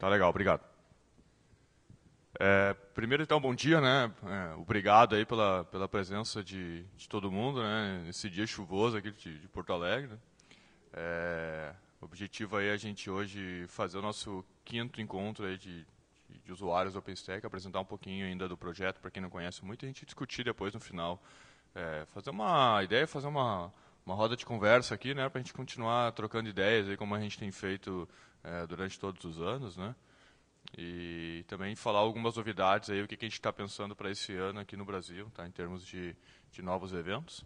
Tá legal, obrigado. Primeiro, então, bom dia, né? Obrigado aí pela presença de todo mundo, né? Nesse dia chuvoso aqui de Porto Alegre. O objetivo aí é a gente hoje fazer o nosso quinto encontro aí de usuários do OpenStack, apresentar um pouquinho ainda do projeto para quem não conhece muito, e a gente discutir depois no final, fazer uma ideia, fazer uma roda de conversa aqui, né? Para a gente continuar trocando ideias aí como a gente tem feito durante todos os anos, né? E também falar algumas novidades aí, o que a gente está pensando para esse ano aqui no Brasil, tá? Em termos de novos eventos.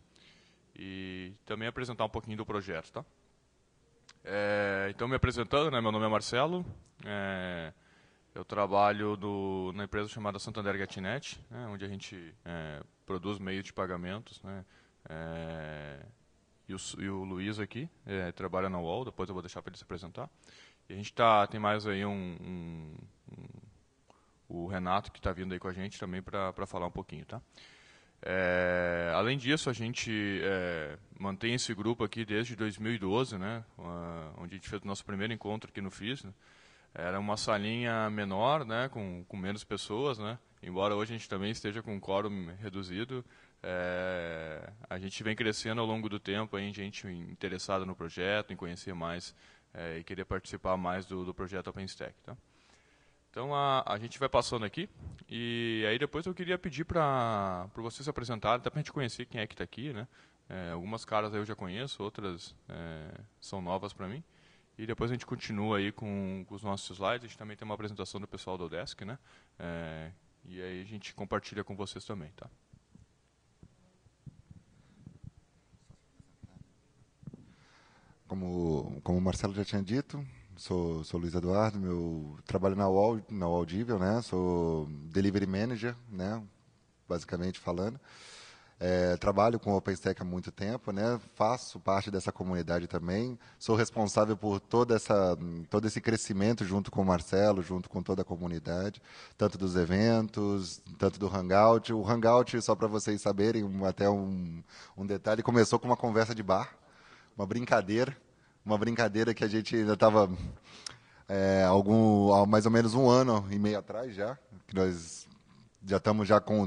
E também apresentar um pouquinho do projeto, tá? Então, me apresentando, né? Meu nome é Marcelo. Eu trabalho na empresa chamada Santander GetNet, né? Onde a gente produz meios de pagamentos, né? E o Luiz aqui trabalha na UOL, depois eu vou deixar para ele se apresentar. E a gente tem mais aí o Renato, que está vindo aí com a gente também para falar um pouquinho, tá? Além disso, a gente mantém esse grupo aqui desde 2012, né? Onde a gente fez o nosso primeiro encontro aqui no FIS, né? Era uma salinha menor, né? Com menos pessoas, né? Embora hoje a gente também esteja com um quórum reduzido, a gente vem crescendo ao longo do tempo, aí, gente interessada no projeto, em conhecer mais e querer participar mais do projeto OpenStack, tá? Então, a gente vai passando aqui, e aí depois eu queria pedir para vocês se apresentarem, até para a gente conhecer quem é que está aqui, né? Algumas caras eu já conheço, outras são novas para mim. E depois a gente continua aí com os nossos slides. A gente também tem uma apresentação do pessoal do Odesk, né? E aí a gente compartilha com vocês também, tá? Como o Marcelo já tinha dito, sou Luiz Eduardo, trabalho na UOL, na Audível, né? Sou Delivery Manager, né? Basicamente falando. Trabalho com o OpenStack há muito tempo, né? Faço parte dessa comunidade também. Sou responsável por todo esse crescimento junto com o Marcelo, junto com toda a comunidade, tanto dos eventos, tanto do Hangout. O Hangout, só para vocês saberem, até um detalhe, começou com uma conversa de bar, uma brincadeira que a gente ainda estava há mais ou menos um ano e meio atrás já, que nós já estamos já com o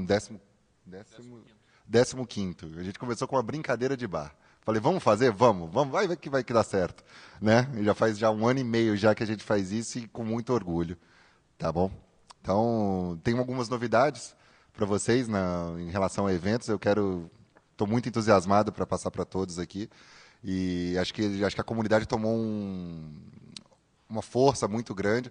décimo quinto. A gente começou com uma brincadeira de bar. Falei, vamos fazer? Vamos, vai ver que vai dar certo. Né? E já faz um ano e meio já que a gente faz isso e com muito orgulho. Tá bom? Então, tem algumas novidades para vocês em relação a eventos. Estou muito entusiasmado para passar para todos aqui. E acho que a comunidade tomou uma força muito grande.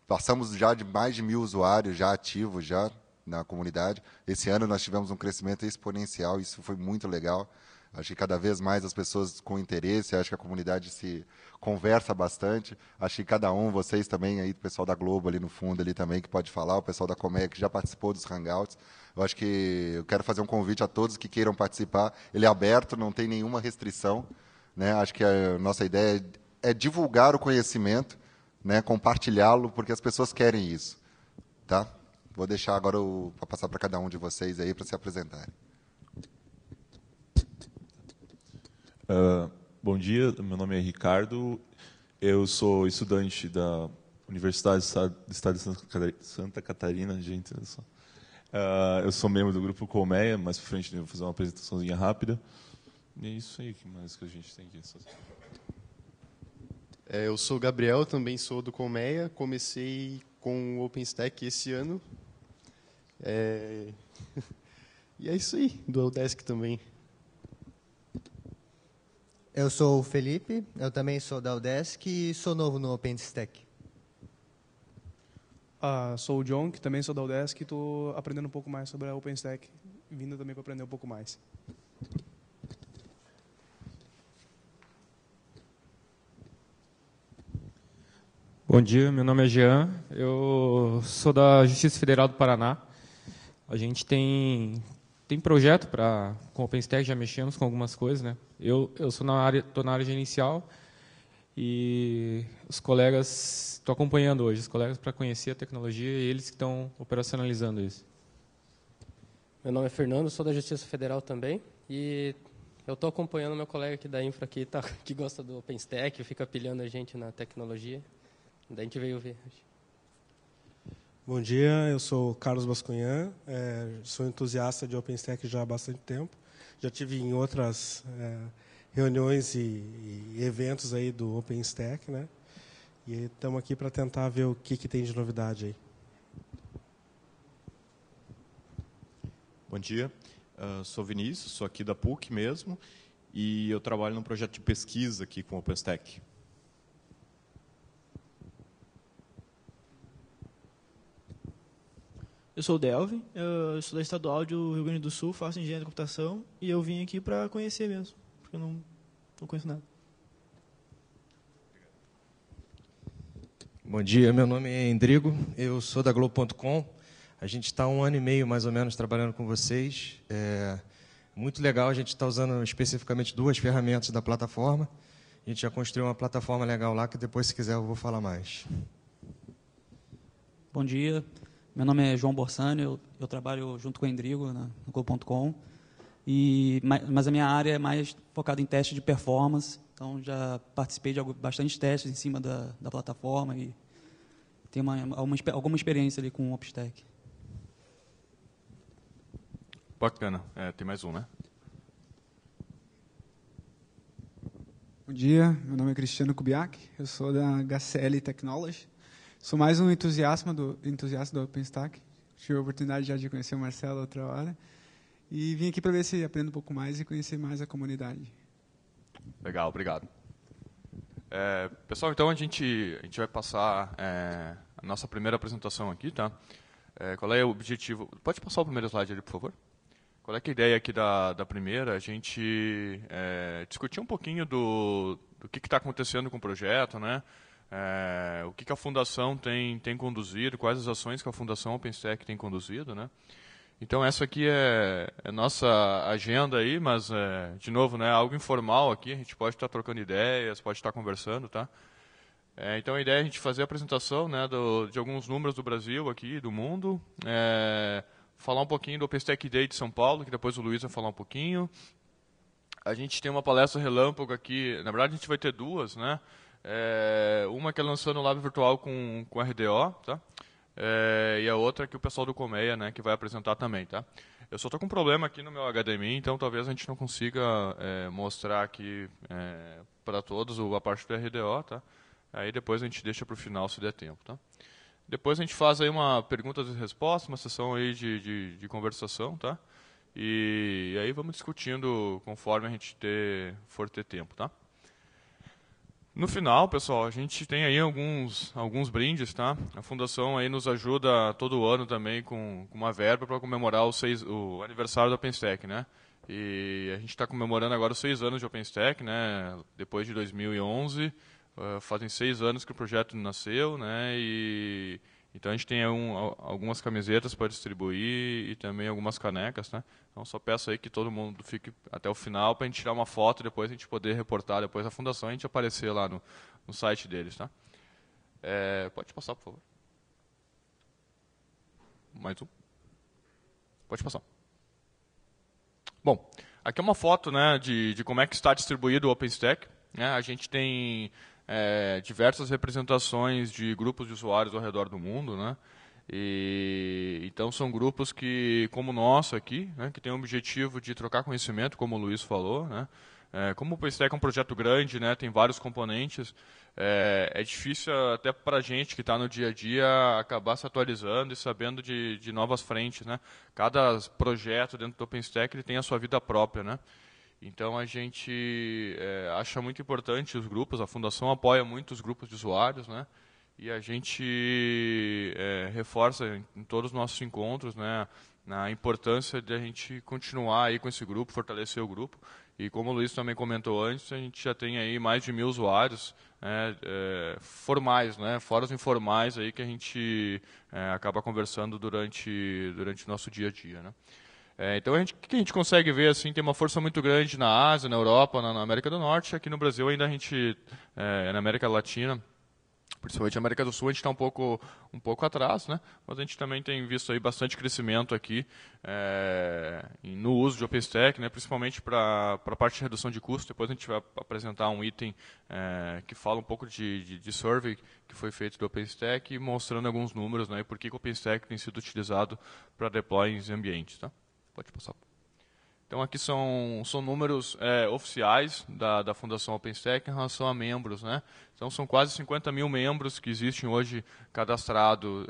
Passamos já de mais de 1.000 usuários já ativos já na comunidade. Esse ano nós tivemos um crescimento exponencial, isso foi muito legal. Acho que cada vez mais as pessoas com interesse, acho que a comunidade se conversa bastante. Acho que cada vocês também, aí, o pessoal da Globo ali no fundo ali também que pode falar, o pessoal da Colmeia que já participou dos Hangouts. Eu acho que eu quero fazer um convite a todos que queiram participar. Ele é aberto, não tem nenhuma restrição, né? Acho que a nossa ideia é divulgar o conhecimento, né? Compartilhá-lo, porque as pessoas querem isso, tá? Vou deixar agora para passar para cada um de vocês aí para se apresentarem. Bom dia, meu nome é Ricardo, eu sou estudante da Universidade do Estado de Santa Catarina, gente. Eu sou membro do grupo Colmeia, mais para frente eu vou fazer uma apresentaçãozinha rápida. E é isso aí, que mais que a gente tem aqui? Eu sou o Gabriel, também sou do Colmeia, comecei com o OpenStack esse ano. E é isso aí, do Odesk também. Eu sou o Felipe, eu também sou da Odesk e sou novo no OpenStack. Sou o John, que também sou da Odesk e estou aprendendo um pouco mais sobre a OpenStack, vindo também para aprender um pouco mais. Bom dia, meu nome é Jean, eu sou da Justiça Federal do Paraná. A gente tem projeto com o OpenStack, já mexemos com algumas coisas, né? Eu estou na área gerencial e os colegas, estou acompanhando hoje os colegas para conhecer a tecnologia e eles que estão operacionalizando isso. Meu nome é Fernando, sou da Justiça Federal também e eu estou acompanhando meu colega aqui da Infra que gosta do OpenStack, fica pilhando a gente na tecnologia. Daí a gente veio ver. Bom dia, eu sou Carlos Bascunhan, sou entusiasta de OpenStack já há bastante tempo. Já tive em outras reuniões e eventos aí do OpenStack, né? E estamos aqui para tentar ver o que tem de novidade aí. Bom dia, sou Vinícius, sou aqui da PUC mesmo, e eu trabalho num projeto de pesquisa aqui com o OpenStack. Eu sou o Delvin, eu sou da Estadual do Rio Grande do Sul, faço engenharia de computação e eu vim aqui para conhecer mesmo, porque eu não conheço nada. Bom dia, meu nome é Endrigo, eu sou da Globo.com. A gente está 1 ano e meio, mais ou menos, trabalhando com vocês. É muito legal, a gente está usando especificamente 2 ferramentas da plataforma. A gente já construiu uma plataforma legal lá, que depois, se quiser, eu vou falar mais. Bom dia, meu nome é João Borsani, eu trabalho junto com o Endrigo no Globo.com. Mas a minha área é mais focada em testes de performance, então já participei de bastante testes em cima da plataforma e tenho alguma experiência ali com o OpenStack. Bacana. Tem mais um, né? Bom dia, meu nome é Cristiano Kubiak, eu sou da HCL Technology. Sou mais um entusiasta do OpenStack. Tive a oportunidade já de conhecer o Marcelo outra hora. E vim aqui para ver se aprendo um pouco mais e conhecer mais a comunidade. Legal, obrigado. Pessoal, então a gente vai passar a nossa primeira apresentação aqui, tá? Qual é o objetivo? Pode passar o primeiro slide ali, por favor? Qual é que é a ideia aqui da primeira? A gente discutir um pouquinho do que está acontecendo com o projeto, né? O que a Fundação tem conduzido, quais as ações que a Fundação OpenStack tem conduzido, né? Então, essa aqui é a nossa agenda aí, mas, de novo, né, algo informal aqui, a gente pode estar trocando ideias, pode estar conversando, tá? Então, a ideia é a gente fazer a apresentação, né, de alguns números do Brasil aqui, do mundo, falar um pouquinho do OpenStack Day de São Paulo, que depois o Luiz vai falar um pouquinho. A gente tem uma palestra relâmpago aqui, na verdade a gente vai ter 2, né? Uma que é lançando o Lab Virtual com RDO, tá? E a outra que o pessoal do Colmeia, né, que vai apresentar também, tá? Eu só estou com um problema aqui no meu HDMI, então talvez a gente não consiga mostrar aqui para todos a parte do RDO, tá? Aí depois a gente deixa para o final se der tempo, tá? Depois a gente faz aí uma perguntas e respostas, uma sessão aí de conversação, tá? E aí vamos discutindo conforme a gente for ter tempo, tá? No final, pessoal, a gente tem aí alguns brindes, tá? A Fundação aí nos ajuda todo ano também com uma verba para comemorar o aniversário do OpenStack, né? E a gente está comemorando agora os 6 anos de OpenStack, né? Depois de 2011, fazem 6 anos que o projeto nasceu, né? E então a gente tem algumas camisetas para distribuir e também algumas canecas, tá? Então só peço aí que todo mundo fique até o final para a gente tirar uma foto e depois a gente poder reportar depois a Fundação e a gente aparecer lá no site deles, tá? Pode passar, por favor. Mais um. Pode passar. Bom, aqui é uma foto, né, de como é que está distribuído o OpenStack, né? A gente tem diversas representações de grupos de usuários ao redor do mundo, né? Então são grupos que, como o nosso aqui, né, que tem o objetivo de trocar conhecimento, como o Luiz falou, né? Como o OpenStack é um projeto grande, né, tem vários componentes, é difícil até para a gente que está no dia a dia acabar se atualizando e sabendo de novas frentes, né? Cada projeto dentro do OpenStack ele tem a sua vida própria, né? Então a gente acha muito importante os grupos, a Fundação apoia muito os grupos de usuários, né? E a gente reforça em todos os nossos encontros, né, a importância de a gente continuar aí com esse grupo, fortalecer o grupo. E como o Luiz também comentou antes, a gente já tem aí mais de 1000 usuários formais, né, fora os informais aí que a gente acaba conversando durante o nosso dia a dia, né? Então, o que a gente consegue ver, assim, tem uma força muito grande na Ásia, na Europa, na América do Norte. Aqui no Brasil, ainda a gente, na América Latina, Principalmente a América do Sul, a gente está um pouco atrás, né? Mas a gente também tem visto aí bastante crescimento aqui no uso de OpenStack, né? Principalmente para a parte de redução de custo. Depois a gente vai apresentar um item que fala um pouco de survey que foi feito do OpenStack, mostrando alguns números, né? E por que o OpenStack tem sido utilizado para deploy em ambientes. Tá? Pode passar. Então, aqui são números oficiais da Fundação OpenStack em relação a membros, né? Então, são quase 50 mil membros que existem hoje cadastrados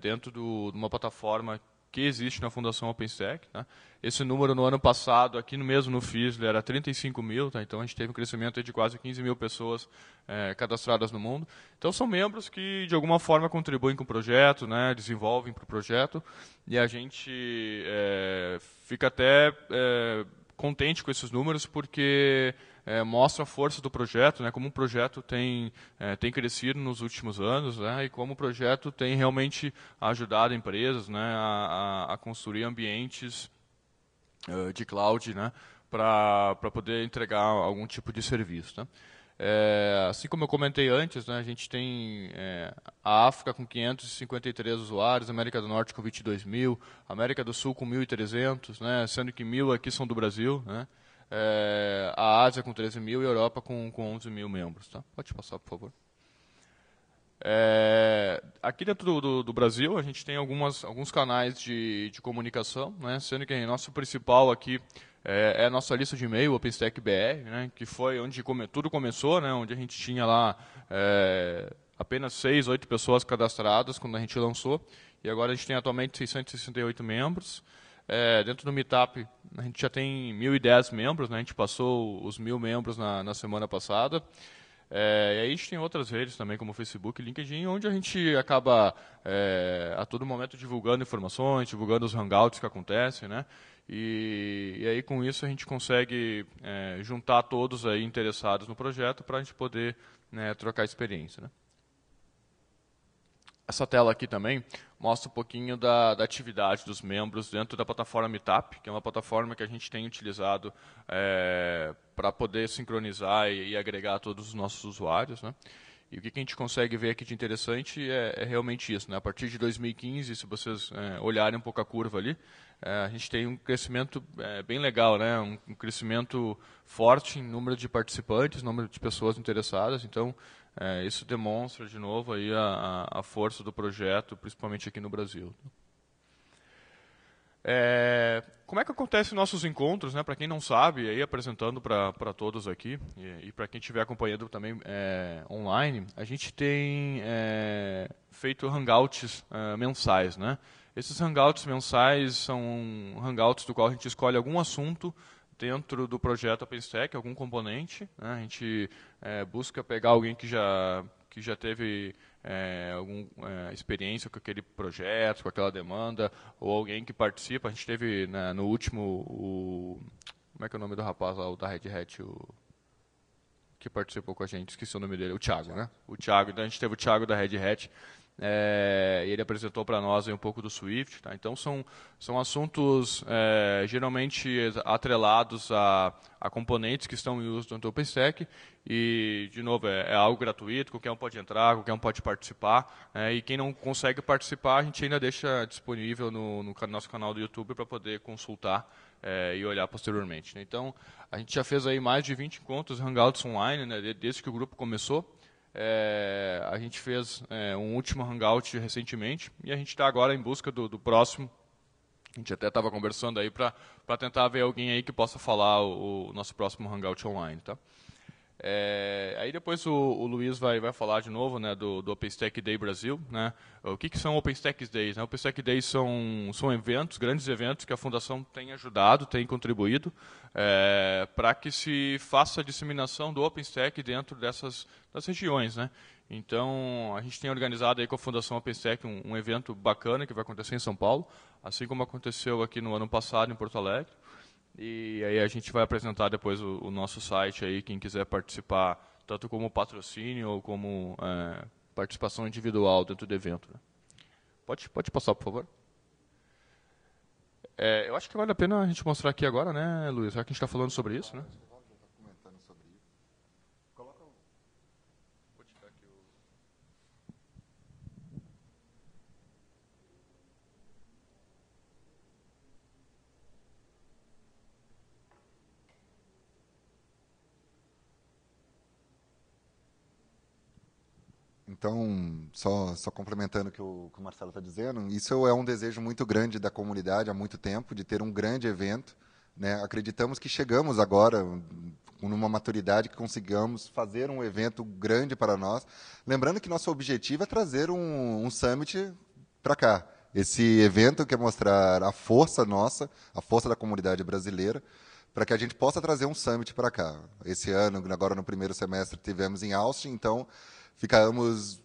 dentro de uma plataforma que existe na Fundação OpenStack. Tá? Esse número, no ano passado, aqui no FISL, era 35 mil. Tá? Então, a gente teve um crescimento de quase 15 mil pessoas cadastradas no mundo. Então, são membros que, de alguma forma, contribuem com o projeto, né? Desenvolvem para o projeto. E a gente fica até contente com esses números, porque mostra a força do projeto, né, como o projeto tem crescido nos últimos anos, né, e como o projeto tem realmente ajudado empresas, né, a construir ambientes de cloud, né, para poder entregar algum tipo de serviço. Tá? Assim como eu comentei antes, né, a gente tem a África com 553 usuários, a América do Norte com 22 mil, a América do Sul com 1.300, né, sendo que 1.000 aqui são do Brasil, né, a Ásia com 13 mil e a Europa com 11 mil membros. Tá? Pode passar, por favor. Aqui dentro do Brasil, a gente tem alguns canais de comunicação, né, sendo que nosso principal aqui é a nossa lista de e-mail, OpenStack BR, né, que foi onde tudo começou, né, onde a gente tinha lá apenas 6, 8 pessoas cadastradas quando a gente lançou, e agora a gente tem atualmente 668 membros. Dentro do Meetup, a gente já tem 1.010 membros, né, a gente passou os 1.000 membros na semana passada. E aí a gente tem outras redes também, como o Facebook e LinkedIn, onde a gente acaba a todo momento divulgando informações, divulgando os hangouts que acontecem, né? E aí com isso a gente consegue juntar todos aí interessados no projeto para a gente poder, né, trocar experiência. Né? Essa tela aqui também mostra um pouquinho da atividade dos membros dentro da plataforma Meetup, que é uma plataforma que a gente tem utilizado para poder sincronizar e agregar todos os nossos usuários. Né? E o que a gente consegue ver aqui de interessante é realmente isso. Né? A partir de 2015, se vocês olharem um pouco a curva ali, a gente tem um crescimento bem legal, né? Um crescimento forte em número de participantes, número de pessoas interessadas. Então, isso demonstra, de novo, aí a força do projeto, principalmente aqui no Brasil. Como é que acontecem nossos encontros, né? Para quem não sabe, aí apresentando para todos aqui, e para quem estiver acompanhando também online, a gente tem feito hangouts mensais. Né? Esses hangouts mensais são hangouts do qual a gente escolhe algum assunto dentro do projeto OpenStack, algum componente. Né? A gente busca pegar alguém que já teve alguma experiência com aquele projeto, com aquela demanda, ou alguém que participa. A gente teve no último, como é que é o nome do rapaz lá, o da Red Hat, que participou com a gente, esqueci o nome dele, o Thiago, né? O Thiago, então a gente teve o Thiago da Red Hat, e ele apresentou para nós aí um pouco do Swift. Tá? Então, são assuntos geralmente atrelados a componentes que estão em uso dentro do OpenStack. E, de novo, é algo gratuito, qualquer um pode entrar, qualquer um pode participar. E quem não consegue participar, a gente ainda deixa disponível no nosso canal do YouTube para poder consultar e olhar posteriormente. Né? Então, a gente já fez aí mais de 20 encontros Hangouts online, né, desde que o grupo começou. A gente fez um último hangout recentemente e a gente está agora em busca do próximo. A gente até estava conversando aí para tentar ver alguém aí que possa falar o nosso próximo hangout online. Tá? Aí depois o Luiz vai falar de novo, né, do OpenStack Day Brasil. Né? O que são OpenStack Days? Né? OpenStack Days são eventos, grandes eventos que a Fundação tem ajudado, tem contribuído para que se faça a disseminação do OpenStack dentro das regiões. Né? Então, a gente tem organizado aí com a Fundação OpenStack um evento bacana que vai acontecer em São Paulo, assim como aconteceu aqui no ano passado em Porto Alegre. E aí a gente vai apresentar depois o nosso site aí, quem quiser participar, tanto como patrocínio ou como participação individual dentro do evento. Né? Pode passar, por favor. Eu acho que vale a pena a gente mostrar aqui agora, né, Luiz? Já que a gente está falando sobre isso, né? Então, só complementando o que o Marcelo está dizendo, isso é um desejo muito grande da comunidade há muito tempo, de ter um grande evento, né? Acreditamos que chegamos agora numa maturidade que consigamos fazer um evento grande para nós. Lembrando que nosso objetivo é trazer um summit para cá. Esse evento quer mostrar a força nossa, a força da comunidade brasileira, para que a gente possa trazer um summit para cá. Esse ano, agora no primeiro semestre, tivemos em Austin, então ficamos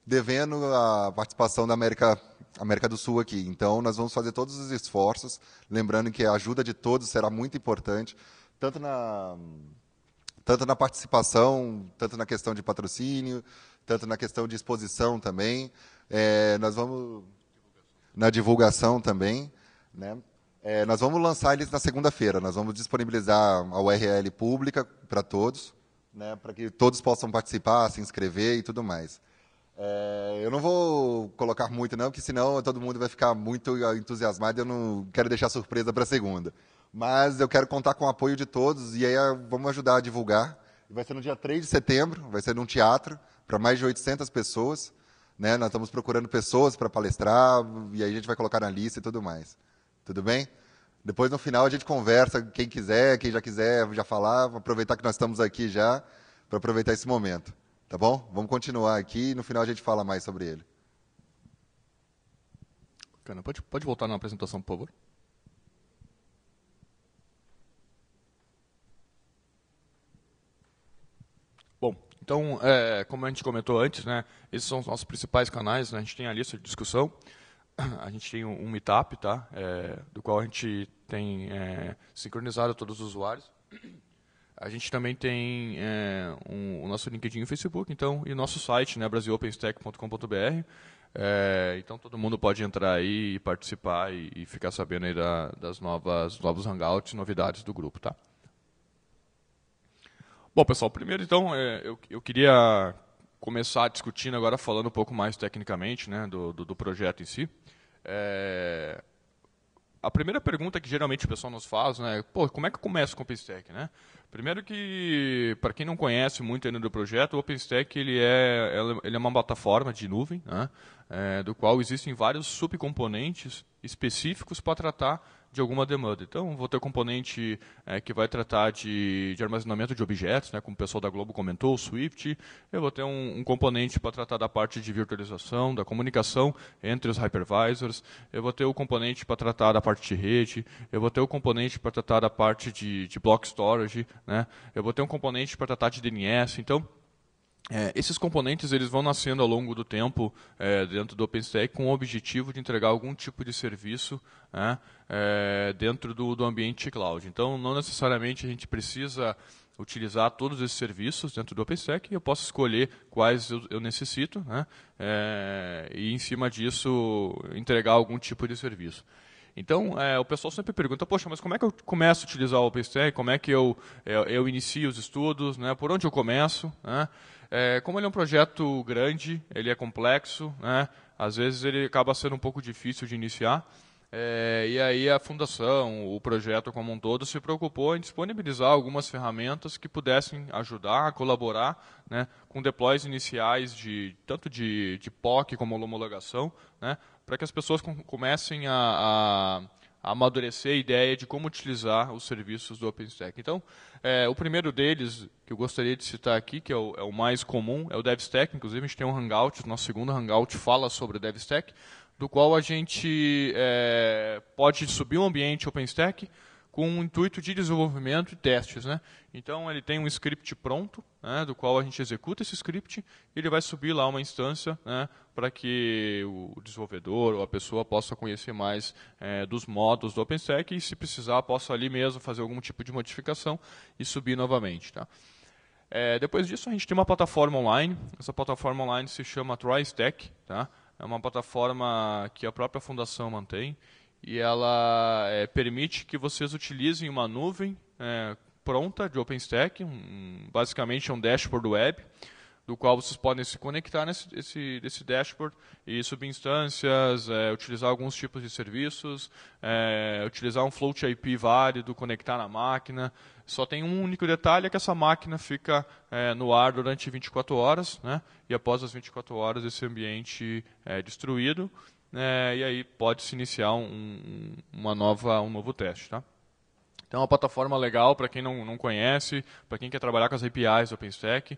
devendo a participação da América do Sul aqui. Então, nós vamos fazer todos os esforços, lembrando que a ajuda de todos será muito importante, tanto na participação, tanto na questão de patrocínio, tanto na questão de exposição também. Nós vamos na divulgação também, né? Nós vamos lançar eles na segunda-feira. Nós vamos disponibilizar a URL pública para todos, né, para que todos possam participar, se inscrever e tudo mais. Eu não vou colocar muito, não, porque senão todo mundo vai ficar muito entusiasmado e eu não quero deixar surpresa para a segunda. Mas eu quero contar com o apoio de todos e aí vamos ajudar a divulgar. Vai ser no dia 3 de setembro, vai ser num teatro para mais de 800 pessoas. Né? Nós estamos procurando pessoas para palestrar e aí a gente vai colocar na lista e tudo mais. Tudo bem? Depois, no final, a gente conversa, quem quiser, quem já quiser já falar, aproveitar que nós estamos aqui já, para aproveitar esse momento. Tá bom? Vamos continuar aqui e no final a gente fala mais sobre ele. Bacana. Pode voltar na apresentação, por favor. Bom, então, como a gente comentou antes, né, esses são os nossos principais canais, né, a gente tem a lista de discussão. A gente tem um meetup, tá? Do qual a gente tem sincronizado todos os usuários. A gente também tem o nosso LinkedIn e Facebook, então, e o nosso site, né, brasilopenstack.com.br. Então todo mundo pode entrar aí e participar e ficar sabendo aí dos novos hangouts, novidades do grupo, tá? Bom, pessoal, primeiro então eu queria começar discutindo agora, falando um pouco mais tecnicamente, né, do projeto em si. A primeira pergunta que geralmente o pessoal nos faz, né, como é que eu começo com o OpenStack, né? Primeiro que, para quem não conhece muito ainda do projeto, o OpenStack ele é uma plataforma de nuvem, né, do qual existem vários subcomponentes específicos para tratar de alguma demanda. Então, vou ter um componente que vai tratar de armazenamento de objetos, né, como o pessoal da Globo comentou, o Swift. Eu vou ter um componente para tratar da parte de virtualização, da comunicação entre os hypervisors. Eu vou ter o componente para tratar da parte de rede. Eu vou ter o componente para tratar da parte de block storage, né? Eu vou ter um componente para tratar de DNS. Então, esses componentes eles vão nascendo ao longo do tempo dentro do OpenStack com o objetivo de entregar algum tipo de serviço, né, dentro do ambiente cloud. Então, não necessariamente a gente precisa utilizar todos esses serviços dentro do OpenStack, eu posso escolher quais eu necessito, né, e, em cima disso, entregar algum tipo de serviço. Então, o pessoal sempre pergunta, poxa, mas como é que eu começo a utilizar o OpenStack? Como é que eu inicio os estudos? Né? Por onde eu começo? Né? Como ele é um projeto grande, ele é complexo, né? Às vezes ele acaba sendo um pouco difícil de iniciar. E aí a fundação, o projeto como um todo, se preocupou em disponibilizar algumas ferramentas que pudessem ajudar a colaborar, né, com deploys iniciais tanto de POC como homologação, né, para que as pessoas comecem a amadurecer a ideia de como utilizar os serviços do OpenStack. Então, o primeiro deles, que eu gostaria de citar aqui, que é o mais comum, é o DevStack. Inclusive, a gente tem um Hangout, o nosso segundo Hangout fala sobre o DevStack, do qual a gente pode subir um ambiente OpenStack com o intuito de desenvolvimento e testes, né? Então, ele tem um script pronto, né, do qual a gente executa esse script e ele vai subir lá uma instância, né, para que o desenvolvedor ou a pessoa possa conhecer mais dos modos do OpenStack e, se precisar, possa ali mesmo fazer algum tipo de modificação e subir novamente. Tá? Depois disso, a gente tem uma plataforma online. Essa plataforma online se chama TryStack. Tá? É uma plataforma que a própria fundação mantém e ela permite que vocês utilizem uma nuvem pronta de OpenStack, basicamente é um dashboard web, do qual vocês podem se conectar nesse dashboard e subir instâncias, utilizar alguns tipos de serviços, utilizar um float IP válido, conectar na máquina. Só tem um único detalhe, é que essa máquina fica no ar durante 24 horas, né? E após as 24 horas esse ambiente é destruído, e aí pode-se iniciar um novo teste. Tá? Então, é uma plataforma legal para quem não conhece, para quem quer trabalhar com as APIs do OpenStack.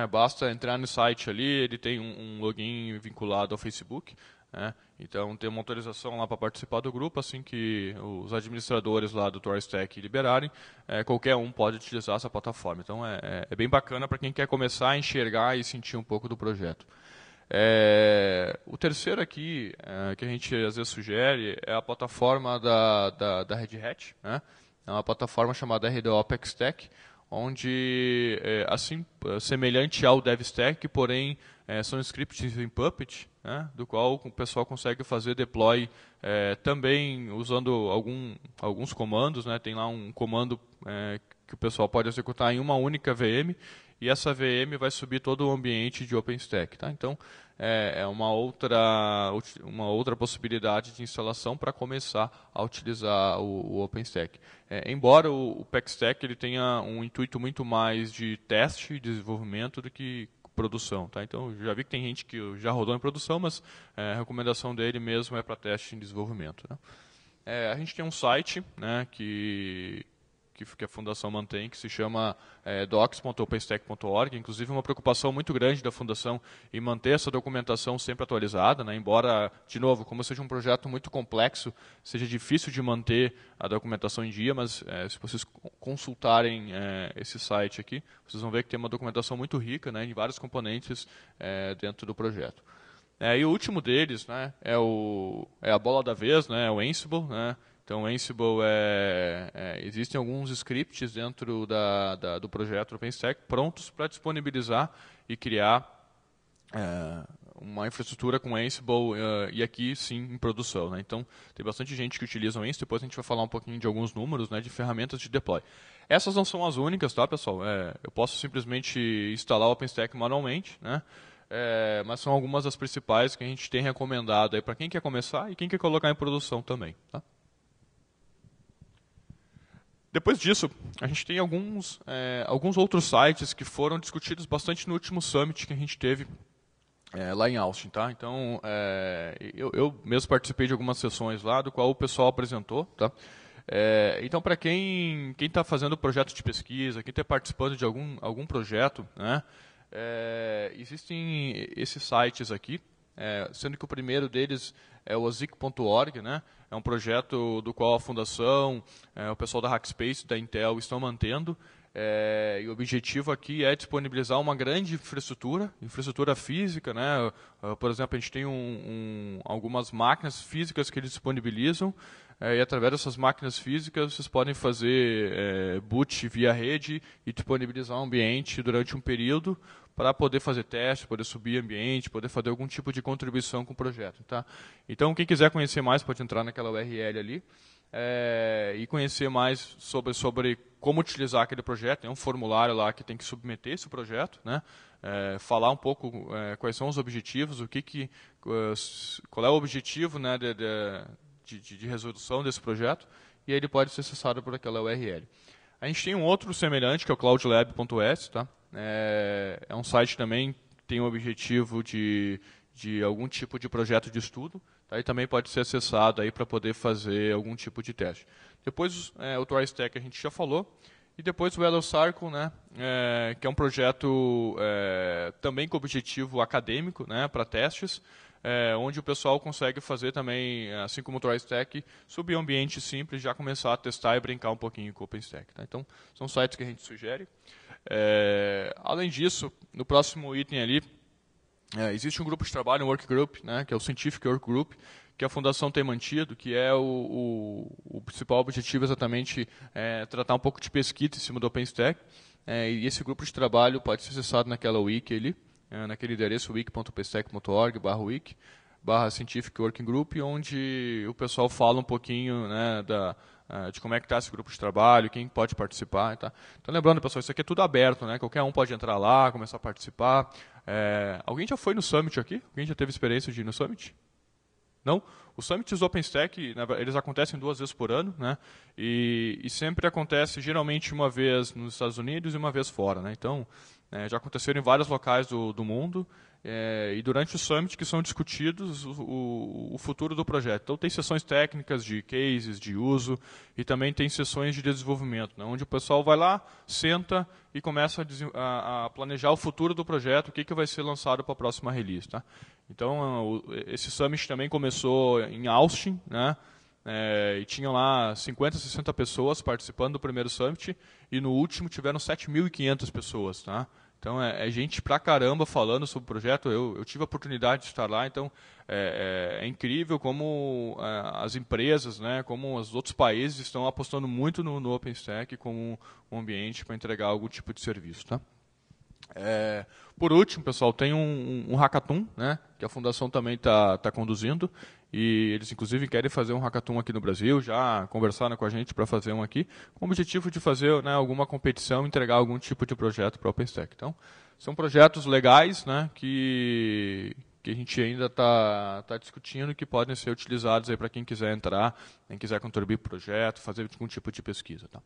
Basta entrar no site ali, ele tem um login vinculado ao Facebook. Então, tem uma autorização lá para participar do grupo, assim que os administradores lá do TorStack liberarem, qualquer um pode utilizar essa plataforma. Então, é bem bacana para quem quer começar a enxergar e sentir um pouco do projeto. O terceiro aqui, que a gente às vezes sugere, é a plataforma da Red Hat, né? É uma plataforma chamada RD OpenStack, onde, assim, semelhante ao DevStack, porém, são scripts em Puppet, né, do qual o pessoal consegue fazer deploy também usando alguns comandos. Né, tem lá um comando que o pessoal pode executar em uma única VM, e essa VM vai subir todo o ambiente de OpenStack. Tá? Então, é uma outra possibilidade de instalação para começar a utilizar o OpenStack. Embora o PackStack ele tenha um intuito muito mais de teste e desenvolvimento do que produção. Tá? Então, já vi que tem gente que já rodou em produção, mas a recomendação dele mesmo é para teste e desenvolvimento. Né? A gente tem um site, né, que a Fundação mantém, que se chama docs.openstack.org. Inclusive, uma preocupação muito grande da Fundação em manter essa documentação sempre atualizada, né? Embora, de novo, como seja um projeto muito complexo, seja difícil de manter a documentação em dia, mas se vocês consultarem esse site aqui, vocês vão ver que tem uma documentação muito rica, né, em vários componentes dentro do projeto. E o último deles, né, é a bola da vez, né, o Ansible, né? Então, Ansible existem alguns scripts dentro do projeto OpenStack prontos para disponibilizar e criar uma infraestrutura com Ansible e aqui sim em produção. Né? Então, tem bastante gente que utiliza o Ansible. Depois a gente vai falar um pouquinho de alguns números, né, de ferramentas de deploy. Essas não são as únicas, tá, pessoal? Eu posso simplesmente instalar o OpenStack manualmente, né? Mas são algumas das principais que a gente tem recomendado para quem quer começar e quem quer colocar em produção também. Tá? Depois disso, a gente tem alguns outros sites que foram discutidos bastante no último Summit que a gente teve lá em Austin. Tá? Então, eu mesmo participei de algumas sessões lá, do qual o pessoal apresentou. Tá? Então, para quem está fazendo projeto de pesquisa, quem está participando de algum projeto, né, existem esses sites aqui, sendo que o primeiro deles é o azic.org, né? É um projeto do qual a Fundação, o pessoal da Hackspace, da Intel, estão mantendo. E o objetivo aqui é disponibilizar uma grande infraestrutura física. Né? Por exemplo, a gente tem algumas máquinas físicas que eles disponibilizam, e através dessas máquinas físicas vocês podem fazer boot via rede e disponibilizar um ambiente durante um período para poder fazer teste, poder subir ambiente, poder fazer algum tipo de contribuição com o projeto. Tá? Então, quem quiser conhecer mais pode entrar naquela URL ali e conhecer mais sobre como utilizar aquele projeto. Tem um formulário lá que tem que submeter esse projeto, né? Falar um pouco quais são os objetivos, qual é o objetivo, né, de resolução desse projeto, e aí ele pode ser acessado por aquela URL. A gente tem um outro semelhante, que é o cloudlab.s, tá? É um site também que tem o objetivo de algum tipo de projeto de estudo, tá? E também pode ser acessado para poder fazer algum tipo de teste. Depois o TorStack a gente já falou, e depois o Yellow Circle, né, que é um projeto também com objetivo acadêmico, né, para testes, onde o pessoal consegue fazer também, assim como o TorStack, subir um ambiente simples, já começar a testar e brincar um pouquinho com o OpenStack. Tá? Então, são sites que a gente sugere. Além disso, no próximo item ali, existe um grupo de trabalho, um workgroup, né, que é o Scientific Workgroup, que a Fundação tem mantido, que é o principal objetivo exatamente tratar um pouco de pesquisa em cima do OpenStack. E esse grupo de trabalho pode ser acessado naquela wiki ali, naquele endereço wiki.openstack.org/wiki/Scientific Working Group, onde o pessoal fala um pouquinho, né, de como é que está esse grupo de trabalho, quem pode participar. Tá? Então, lembrando, pessoal, isso aqui é tudo aberto, né? Qualquer um pode entrar lá, começar a participar. Alguém já foi no Summit aqui? Alguém já teve experiência de ir no Summit? Não? Os Summits OpenStack, eles acontecem 2 vezes por ano, né? E sempre acontece, geralmente, uma vez nos Estados Unidos e uma vez fora. Né? Então, já aconteceram em vários locais do mundo. E durante o Summit que são discutidos o futuro do projeto. Então, tem sessões técnicas de cases, de uso, e também tem sessões de desenvolvimento, né, onde o pessoal vai lá, senta e começa a planejar o futuro do projeto, o que vai ser lançado para a próxima release. Tá? Então, esse Summit também começou em Austin, né, e tinham lá 50, 60 pessoas participando do primeiro Summit, e no último tiveram 7.500 pessoas. Tá? Então, é gente pra caramba falando sobre o projeto. Eu tive a oportunidade de estar lá, então é incrível como as empresas, né, como os outros países estão apostando muito no OpenStack como um ambiente para entregar algum tipo de serviço. Tá? Por último, pessoal, tem um hackathon, né, que a Fundação também está conduzindo, e eles, inclusive, querem fazer um hackathon aqui no Brasil, já conversaram com a gente para fazer um aqui, com o objetivo de fazer, né, alguma competição, entregar algum tipo de projeto para o OpenStack. Então, são projetos legais, né, que a gente ainda está discutindo e que podem ser utilizados para quem quiser entrar, quem quiser contribuir para o projeto, fazer algum tipo de pesquisa. Tá?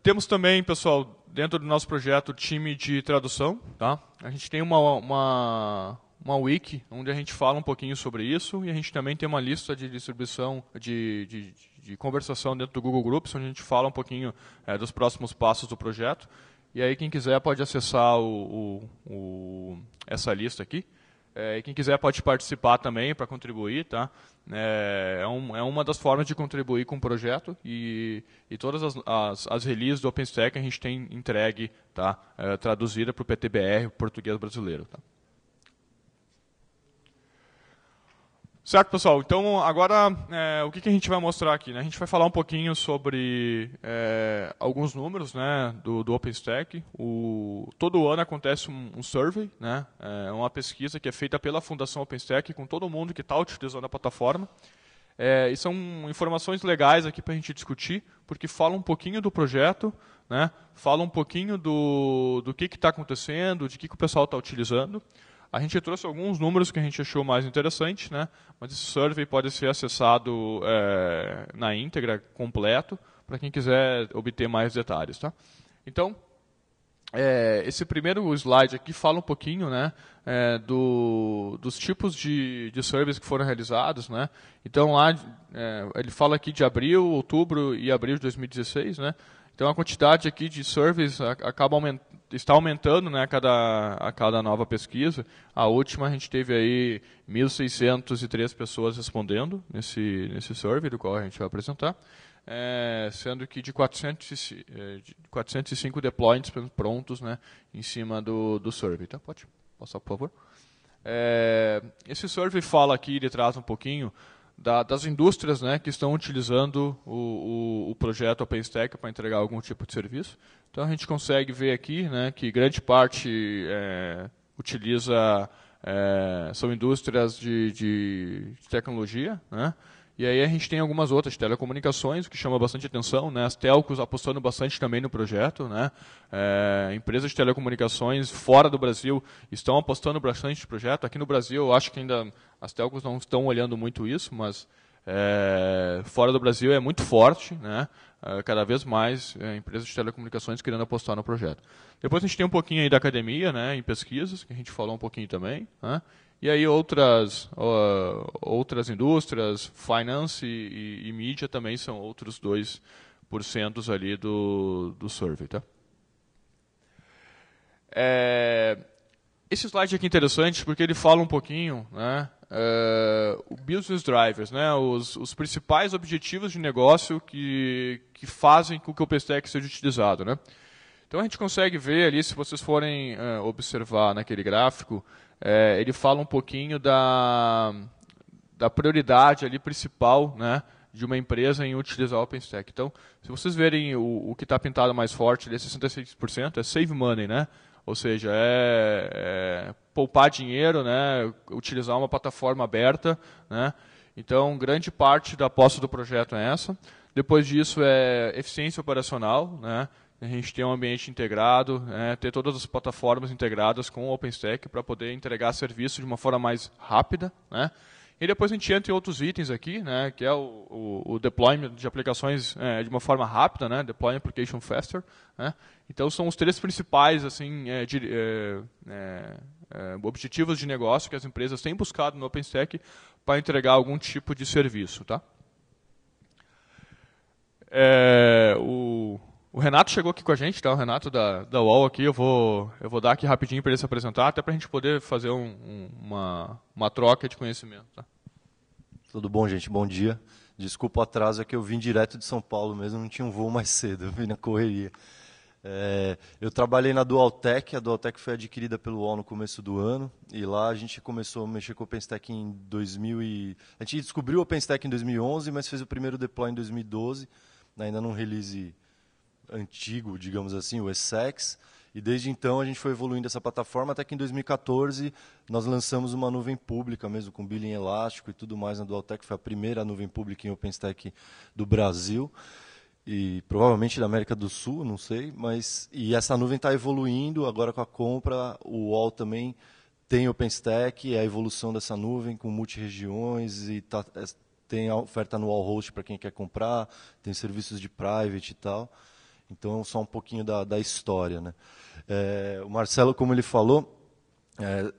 Temos também, pessoal, dentro do nosso projeto, time de tradução. Tá? A gente tem uma wiki, onde a gente fala um pouquinho sobre isso, e a gente também tem uma lista de distribuição, de conversação dentro do Google Groups, onde a gente fala um pouquinho dos próximos passos do projeto. E aí quem quiser pode acessar essa lista aqui. E quem quiser pode participar também para contribuir. Tá? É uma das formas de contribuir com o projeto, e todas as releases do OpenStack a gente tem entregue, tá? Traduzida para o PTBR, português brasileiro. Tá? Certo, pessoal? Então, agora, o que a gente vai mostrar aqui? Né? A gente vai falar um pouquinho sobre alguns números, né, do OpenStack. Todo ano acontece um survey, né, uma pesquisa que é feita pela Fundação OpenStack com todo mundo que está utilizando a plataforma. E são informações legais aqui para a gente discutir, porque fala um pouquinho do projeto, né, fala um pouquinho do que está acontecendo, de que o pessoal está utilizando. A gente trouxe alguns números que a gente achou mais interessante, né? Mas esse survey pode ser acessado na íntegra, completo, para quem quiser obter mais detalhes. Tá? Então, esse primeiro slide aqui fala um pouquinho, né, dos tipos de surveys que foram realizados. Né? Então, lá ele fala aqui de abril, outubro e abril de 2016. Né? Então, a quantidade aqui de surveys está aumentando, né, a cada nova pesquisa. A última a gente teve aí 1.603 pessoas respondendo nesse survey, do qual a gente vai apresentar, sendo que de 405 deployments prontos, né, em cima do survey. Tá? Pode passar, por favor. Esse survey fala aqui, ele traz um pouquinho das indústrias, né, que estão utilizando o projeto OpenStack para entregar algum tipo de serviço. Então, a gente consegue ver aqui, né, que grande parte são indústrias de tecnologia, né? E aí a gente tem algumas outras, telecomunicações, que chama bastante atenção, né? As telcos apostando bastante também no projeto, né? Empresas de telecomunicações fora do Brasil estão apostando bastante no projeto. Aqui no Brasil, eu acho que ainda as telcos não estão olhando muito isso, mas fora do Brasil é muito forte, né? Cada vez mais empresas de telecomunicações querendo apostar no projeto. Depois a gente tem um pouquinho aí da academia, né, em pesquisas, que a gente falou um pouquinho também, né? E aí outras indústrias, finance e mídia também são outros 2% ali do survey. Tá? Esse slide aqui é interessante porque ele fala um pouquinho, né, o business drivers, né, os principais objetivos de negócio que fazem com que o OpenStack seja utilizado. Né? Então a gente consegue ver ali, se vocês forem observar naquele gráfico, ele fala um pouquinho da prioridade ali principal, né, de uma empresa em utilizar o OpenStack. Então, se vocês verem o que está pintado mais forte, ali, 66%, é save money, né? Ou seja, poupar dinheiro, né, utilizar uma plataforma aberta, né, Então, grande parte da aposta do projeto é essa. Depois disso é eficiência operacional, né? A gente tem um ambiente integrado, ter todas as plataformas integradas com o OpenStack para poder entregar serviço de uma forma mais rápida, né? E depois a gente entra em outros itens aqui, né, que é o deployment de aplicações de uma forma rápida, né, deploy application faster, né? Então são os 3 principais assim, objetivos de negócio que as empresas têm buscado no OpenStack para entregar algum tipo de serviço, tá? O Renato chegou aqui com a gente, tá? O Renato da UOL aqui, eu vou dar aqui rapidinho para ele se apresentar, até para a gente poder fazer uma troca de conhecimento. Tá? Tudo bom, gente? Bom dia. Desculpa o atraso, é que eu vim direto de São Paulo mesmo, não tinha um voo mais cedo, eu vim na correria. Eu trabalhei na Dualtech, a Dualtech foi adquirida pelo UOL no começo do ano, e lá a gente começou a mexer com o OpenStack em 2000 A gente descobriu o OpenStack em 2011, mas fez o primeiro deploy em 2012, ainda num release antigo, digamos assim, o Essex, e desde então a gente foi evoluindo essa plataforma até que em 2014 nós lançamos uma nuvem pública mesmo, com billing elástico e tudo mais na Dualtech, foi a primeira nuvem pública em OpenStack do Brasil e provavelmente da América do Sul, não sei, e essa nuvem está evoluindo, agora com a compra, o UOL também tem OpenStack, é a evolução dessa nuvem com multi-regiões e tem a oferta no UOL Host para quem quer comprar, tem serviços de private e tal. Então, só um pouquinho da história. Né? O Marcelo, como ele falou,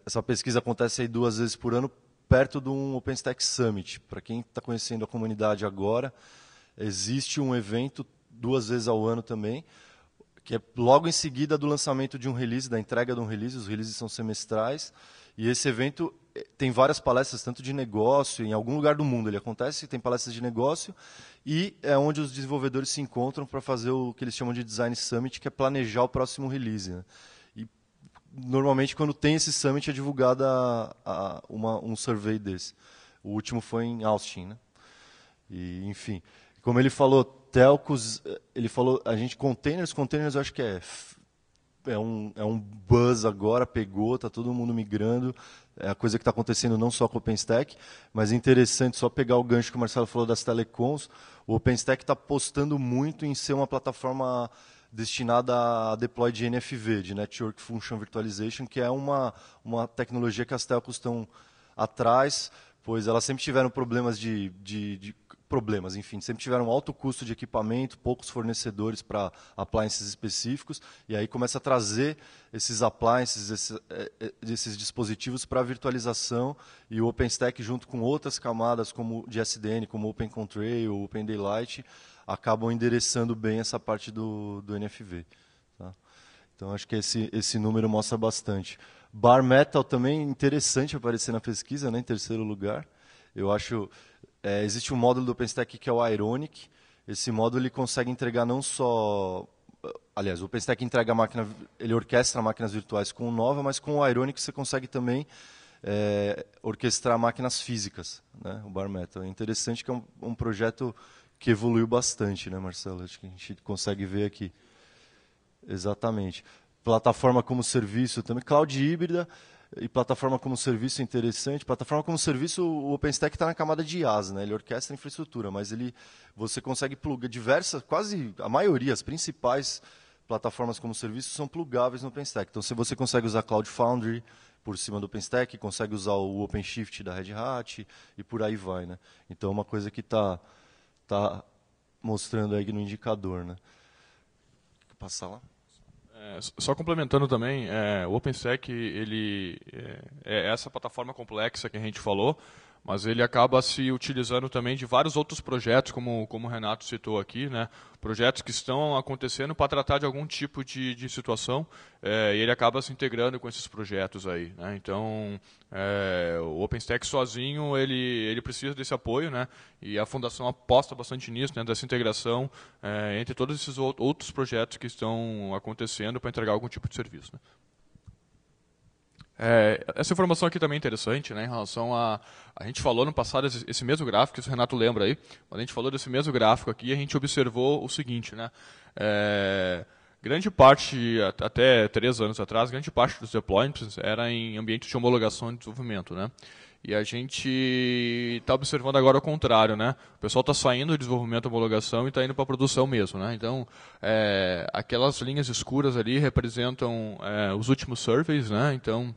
essa pesquisa acontece aí 2 vezes por ano, perto de um OpenStack Summit. Para quem está conhecendo a comunidade agora, existe um evento 2 vezes ao ano também, que é logo em seguida do lançamento de um release, da entrega de um release. Os releases são semestrais. E esse evento tem várias palestras, tanto de negócio, em algum lugar do mundo ele acontece, tem palestras de negócio, e é onde os desenvolvedores se encontram para fazer o que eles chamam de Design Summit, que é planejar o próximo release. Né? E normalmente, quando tem esse summit, é divulgada um survey desse. O último foi em Austin. Né? E, enfim, como ele falou, telcos, ele falou, a gente, containers eu acho que é um buzz agora, pegou, está todo mundo migrando, é a coisa que está acontecendo não só com o OpenStack, mas é interessante só pegar o gancho que o Marcelo falou das telecoms, o OpenStack está apostando muito em ser uma plataforma destinada a deploy de NFV, de Network Function Virtualization, que é uma tecnologia que as telcos estão atrás, pois elas sempre tiveram problemas sempre tiveram alto custo de equipamento, poucos fornecedores para appliances específicos, e aí começa a trazer esses appliances, esses dispositivos para a virtualização, e o OpenStack, junto com outras camadas como de SDN, como OpenContrail, OpenDaylight, acabam endereçando bem essa parte do NFV. Tá? Então, acho que esse número mostra bastante. Bare Metal também interessante aparecer na pesquisa, né, em 3º lugar. Eu acho... existe um módulo do OpenStack que é o Ironic. Esse módulo ele consegue entregar não só... Aliás, o OpenStack entrega ele orquestra máquinas virtuais com o Nova, mas com o Ironic você consegue também orquestrar máquinas físicas, né? O Bare Metal. É interessante que é um projeto que evoluiu bastante, né, Marcelo? Acho que a gente consegue ver aqui. Exatamente. Plataforma como serviço também, cloud híbrida. E plataforma como serviço é interessante. Plataforma como serviço, o OpenStack está na camada de IaaS, né? Ele orquestra a infraestrutura, mas você consegue plugar quase a maioria, as principais plataformas como serviço são plugáveis no OpenStack. Então, se você consegue usar Cloud Foundry por cima do OpenStack, consegue usar o OpenShift da Red Hat e por aí vai, né? Então, é uma coisa que está mostrando aí no indicador, né? Vou passar lá. Só complementando também, o OpenStack ele é essa plataforma complexa que a gente falou, mas ele acaba se utilizando também de vários outros projetos, como o Renato citou aqui, né? Projetos que estão acontecendo para tratar de algum tipo de situação, e ele acaba se integrando com esses projetos aí. Né? Então, o OpenStack sozinho, ele precisa desse apoio, né? E a Fundação aposta bastante nisso, né? Dessa integração entre todos esses outros projetos que estão acontecendo para entregar algum tipo de serviço. Né? Essa informação aqui também é interessante, né, em relação a gente falou no passado esse mesmo gráfico, isso o Renato lembra aí, quando a gente falou desse mesmo gráfico aqui, a gente observou o seguinte, né, grande parte, até 3 anos atrás, grande parte dos deployments era em ambientes de homologação e desenvolvimento, né, E a gente está observando agora o contrário, né? O pessoal está saindo do desenvolvimento e homologação e está indo para a produção mesmo, né? Então, aquelas linhas escuras ali representam os últimos surveys, né? Então,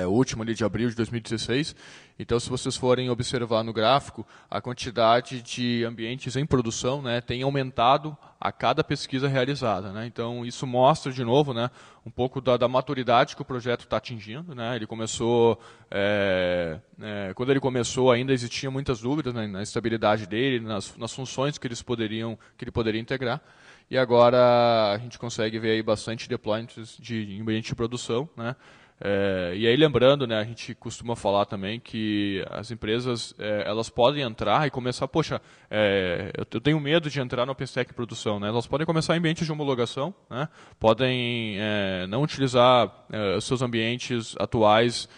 o último ali de abril de 2016. Então, se vocês forem observar no gráfico, a quantidade de ambientes em produção, né, tem aumentado a cada pesquisa realizada, né? Então, isso mostra, de novo, né, um pouco da maturidade que o projeto está atingindo, né? Ele começou, quando ele começou, ainda existiam muitas dúvidas, né, na estabilidade dele, nas funções que ele poderia integrar. E agora a gente consegue ver aí bastante deployments de ambiente de produção, né? E aí lembrando, né, a gente costuma falar também que as empresas elas podem entrar e começar, poxa, eu tenho medo de entrar no OpenStack produção, né? Elas podem começar em ambientes de homologação, né? Podem não utilizar os seus ambientes atuais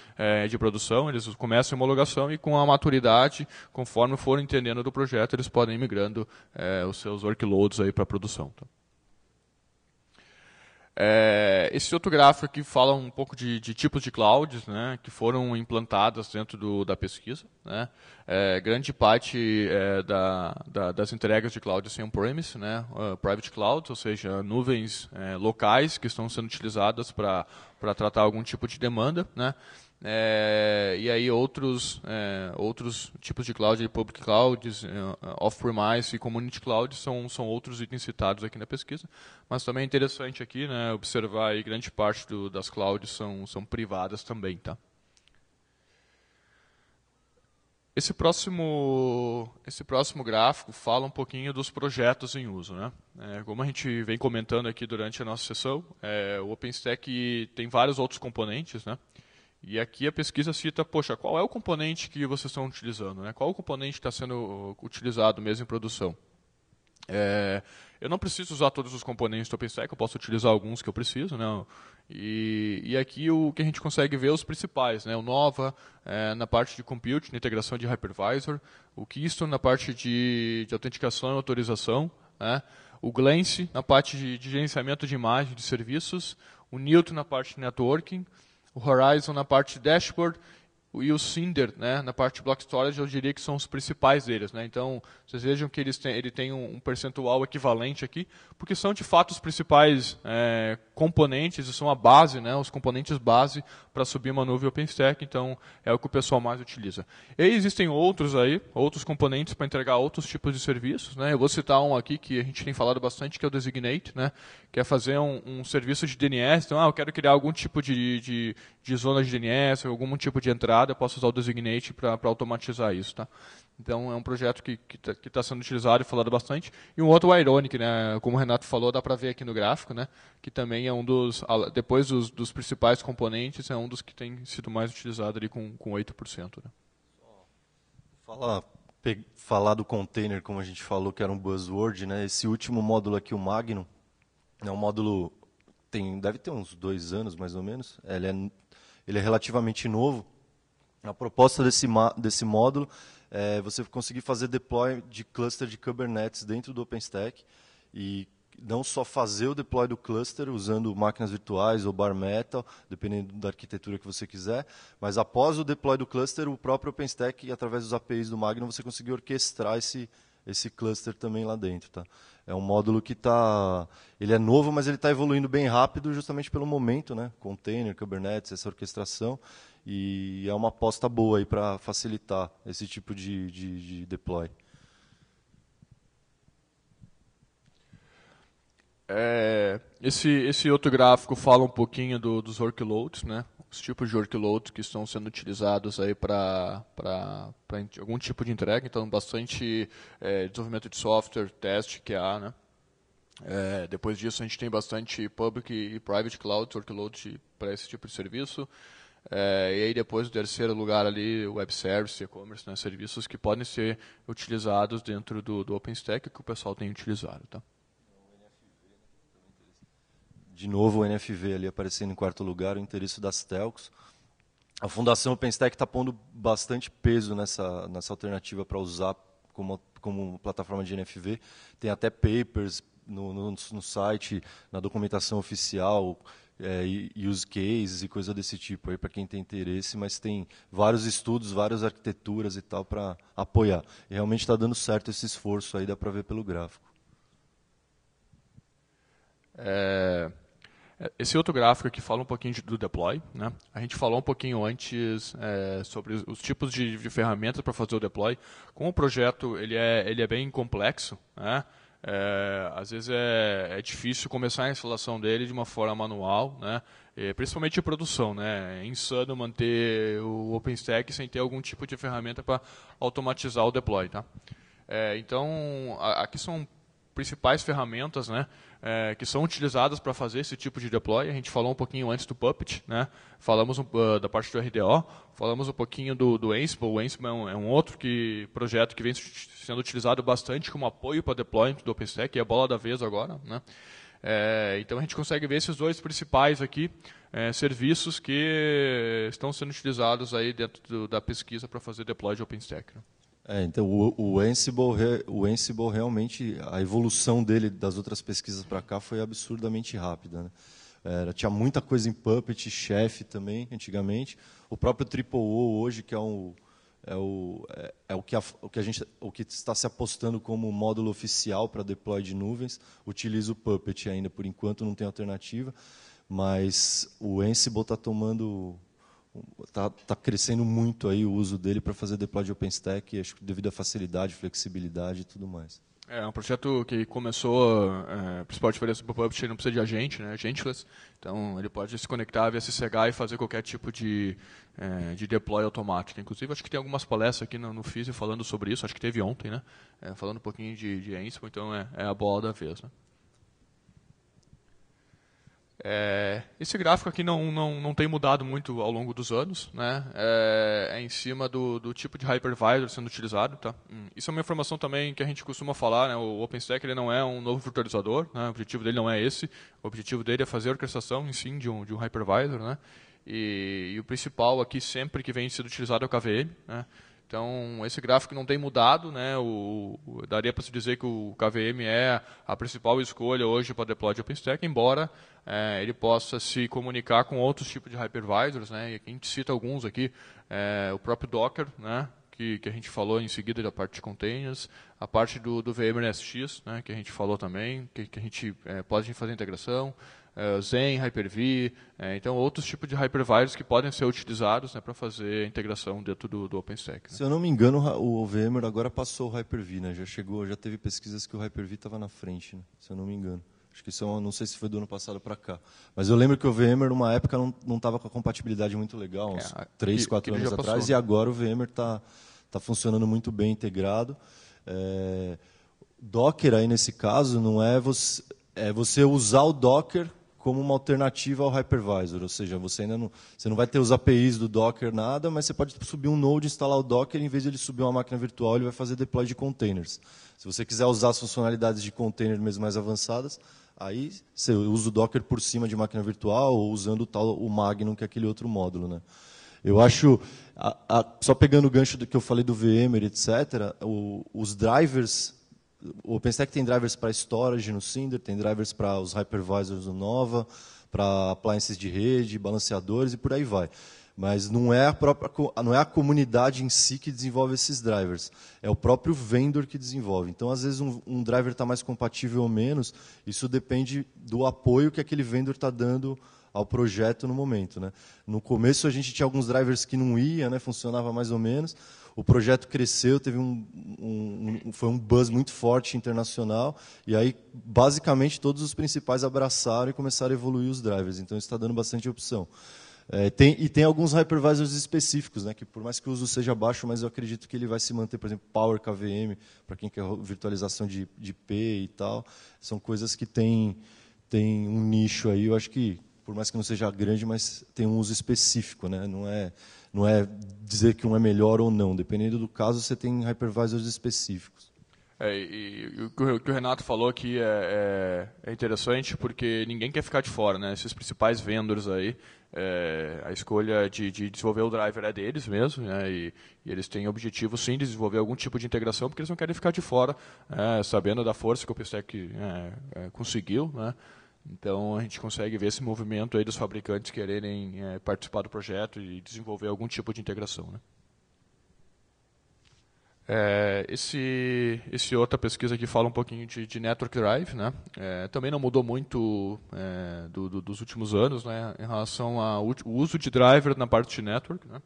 de produção, eles começam em homologação e com a maturidade, conforme forem entendendo do projeto, eles podem ir migrando os seus workloads aí para a produção. Tá? Esse outro gráfico aqui fala um pouco de tipos de clouds, né, que foram implantadas dentro da pesquisa. Né. Grande parte das entregas de cloud são on-premise, né, private cloud, ou seja, nuvens locais que estão sendo utilizadas para tratar algum tipo de demanda. Né. E aí outros tipos de cloud, public clouds, off-premise e community cloud são outros itens citados aqui na pesquisa, mas também é interessante aqui, né, observar aí grande parte das clouds são privadas também, tá? Esse próximo gráfico fala um pouquinho dos projetos em uso, né? Como a gente vem comentando aqui durante a nossa sessão, o OpenStack tem vários outros componentes, né? E aqui a pesquisa cita, poxa, qual é o componente que vocês estão utilizando? Né? Qual o componente que está sendo utilizado mesmo em produção? Eu não preciso usar todos os componentes do OpenStack, eu posso utilizar alguns que eu preciso. Né? E aqui o que a gente consegue ver os principais. Né? O Nova na parte de compute, na integração de hypervisor. O Keystone na parte de autenticação e autorização. Né? O Glance na parte de gerenciamento de imagem de serviços. O Newton na parte de networking. O Horizon na parte de dashboard e o Cinder, né, na parte de block storage, eu diria que são os principais deles. Né? Então, vocês vejam que ele tem um percentual equivalente aqui, porque são de fato os principais componentes, são a base, né, os componentes base para subir uma nuvem OpenStack, então é o que o pessoal mais utiliza. E aí existem outros componentes para entregar outros tipos de serviços. Né? Eu vou citar um aqui que a gente tem falado bastante, que é o Designate, né, que é fazer um serviço de DNS. Então, eu quero criar algum tipo de zona de DNS, algum tipo de entrada, eu posso usar o Designate para automatizar isso. Tá? Então, é um projeto que está sendo utilizado e falado bastante. E um outro, o Ironic, né? Como o Renato falou, dá para ver aqui no gráfico, né? Que também é um dos, depois dos principais componentes, é um dos que tem sido mais utilizado ali com 8%. Né? Falar do container, como a gente falou, que era um buzzword, né? Esse último módulo aqui, o Magnum, é um módulo, deve ter uns 2 anos, mais ou menos. Ele é relativamente novo. A proposta desse módulo é você conseguir fazer deploy de cluster de Kubernetes dentro do OpenStack e não só fazer o deploy do cluster usando máquinas virtuais ou bare metal, dependendo da arquitetura que você quiser, mas após o deploy do cluster, o próprio OpenStack, através dos APIs do Magnum, você conseguir orquestrar esse cluster também lá dentro. Tá? É um módulo que ele é novo, mas ele está evoluindo bem rápido justamente pelo momento, né? Container, Kubernetes, essa orquestração, e é uma aposta boa para facilitar esse tipo de deploy. Esse outro gráfico fala um pouquinho dos workloads, né? Os tipos de workloads que estão sendo utilizados aí para algum tipo de entrega. Então, bastante desenvolvimento de software, teste, QA, né? Depois disso, a gente tem bastante public e private cloud workloads para esse tipo de serviço. E aí depois, o terceiro lugar ali, web service, e-commerce, né? Serviços que podem ser utilizados dentro do OpenStack que o pessoal tem utilizado. Tá? De novo o NFV ali aparecendo em quarto lugar, o interesse das telcos. A Fundação OpenStack está pondo bastante peso nessa alternativa para usar como plataforma de NFV. Tem até papers no site, na documentação oficial, use cases e coisa desse tipo aí para quem tem interesse, mas tem vários estudos, várias arquiteturas e tal para apoiar. E realmente está dando certo esse esforço aí, dá para ver pelo gráfico. Esse outro gráfico aqui fala um pouquinho do deploy, né? A gente falou um pouquinho antes sobre os tipos de ferramentas para fazer o deploy. Como o projeto ele é bem complexo, né? Às vezes é difícil começar a instalação dele de uma forma manual, né? Principalmente em produção, né? É insano manter o OpenStack sem ter algum tipo de ferramenta para automatizar o deploy, tá? Então, aqui são principais ferramentas, né, que são utilizadas para fazer esse tipo de deploy. A gente falou um pouquinho antes do Puppet, né? Falamos da parte do RDO, falamos um pouquinho do Ansible. O Ansible é um outro projeto que vem sendo utilizado bastante como apoio para deployment do OpenStack, e é a bola da vez agora, né? Então a gente consegue ver esses dois principais aqui, serviços que estão sendo utilizados aí dentro da pesquisa para fazer deploy de OpenStack, né? Então o Ansible realmente, a evolução dele das outras pesquisas para cá foi absurdamente rápida, né? Tinha muita coisa em Puppet, Chef também, antigamente. O próprio TripleO hoje, que o que está se apostando como módulo oficial para deploy de nuvens, utiliza o Puppet ainda, por enquanto não tem alternativa, mas o Ansible está Tá crescendo muito aí o uso dele para fazer deploy de OpenStack, acho que devido à facilidade, flexibilidade e tudo mais. É um projeto que começou, a principal diferença do Puppet, ele não precisa de agente, né, agentless, então ele pode se conectar via SSH e fazer qualquer tipo de deploy automático. Inclusive, acho que tem algumas palestras aqui no FISE falando sobre isso, acho que teve ontem, né, falando um pouquinho de Ansible, então é a bola da vez, né. Esse gráfico aqui não tem mudado muito ao longo dos anos, né? Em cima do tipo de hypervisor sendo utilizado, tá? Isso é uma informação também que a gente costuma falar, né? O OpenStack ele não é um novo virtualizador, né? O objetivo dele não é esse. O objetivo dele é fazer a orquestração em si de um hypervisor, né? E o principal aqui sempre que vem sendo utilizado é o KVM, né? Então, esse gráfico não tem mudado, né? Daria para se dizer que o KVM é a principal escolha hoje para deploy de OpenStack, embora ele possa se comunicar com outros tipos de hypervisors, né? E aqui a gente cita alguns aqui, o próprio Docker, né? Que a gente falou em seguida da parte de containers, a parte do VMware-SX, né? Que a gente falou também, que a gente pode fazer integração, Zen, Hyper-V, então outros tipos de hypervisors que podem ser utilizados, né, para fazer a integração dentro do OpenStack, né? Se eu não me engano, o VMware agora passou o Hyper-V, né? Já teve pesquisas que o Hyper-V estava na frente, né? Se eu não me engano. Acho que isso não sei se foi do ano passado para cá. Mas eu lembro que o VMware, numa época, não estava com a compatibilidade muito legal, uns 3, 4 anos atrás, passou, e agora o VMware está funcionando muito bem integrado. Docker, aí nesse caso, não é você usar o Docker como uma alternativa ao hypervisor, ou seja, você não vai ter os APIs do Docker, nada, mas você pode subir um node, instalar o Docker, e em vez de ele subir uma máquina virtual, ele vai fazer deploy de containers. Se você quiser usar as funcionalidades de container mesmo mais avançadas, aí você usa o Docker por cima de máquina virtual, ou usando o Magnum, que é aquele outro módulo, né? Eu acho, só pegando o gancho do que eu falei do VMware, etc., os drivers... O OpenStack tem drivers para storage no Cinder, tem drivers para os hypervisors no Nova, para appliances de rede, balanceadores e por aí vai. Mas não é a comunidade em si que desenvolve esses drivers, é o próprio vendor que desenvolve. Então, às vezes, um driver está mais compatível ou menos, isso depende do apoio que aquele vendor está dando ao projeto no momento, né? No começo, a gente tinha alguns drivers que não iam, né? Funcionava mais ou menos. O projeto cresceu, teve foi um buzz muito forte internacional, e aí, basicamente, todos os principais abraçaram e começaram a evoluir os drivers. Então, isso está dando bastante opção. Tem alguns hypervisors específicos, né, que por mais que o uso seja baixo, mas eu acredito que ele vai se manter, por exemplo, Power KVM, para quem quer virtualização de IP e tal. São coisas que tem um nicho aí, eu acho que, por mais que não seja grande, mas tem um uso específico, né? Não é dizer que um é melhor ou não. Dependendo do caso, você tem hypervisors específicos. E o que o Renato falou aqui é interessante, porque ninguém quer ficar de fora, né? Esses principais vendors aí, a escolha de desenvolver o driver é deles mesmo, né? E eles têm o objetivo, sim, de desenvolver algum tipo de integração, porque eles não querem ficar de fora, sabendo da força que o OpenStack conseguiu, né? Então a gente consegue ver esse movimento aí dos fabricantes quererem participar do projeto e desenvolver algum tipo de integração, né? Esse outra pesquisa aqui fala um pouquinho de Network Drive, né? Também não mudou muito dos últimos anos, né, em relação ao uso de driver na parte de network, né?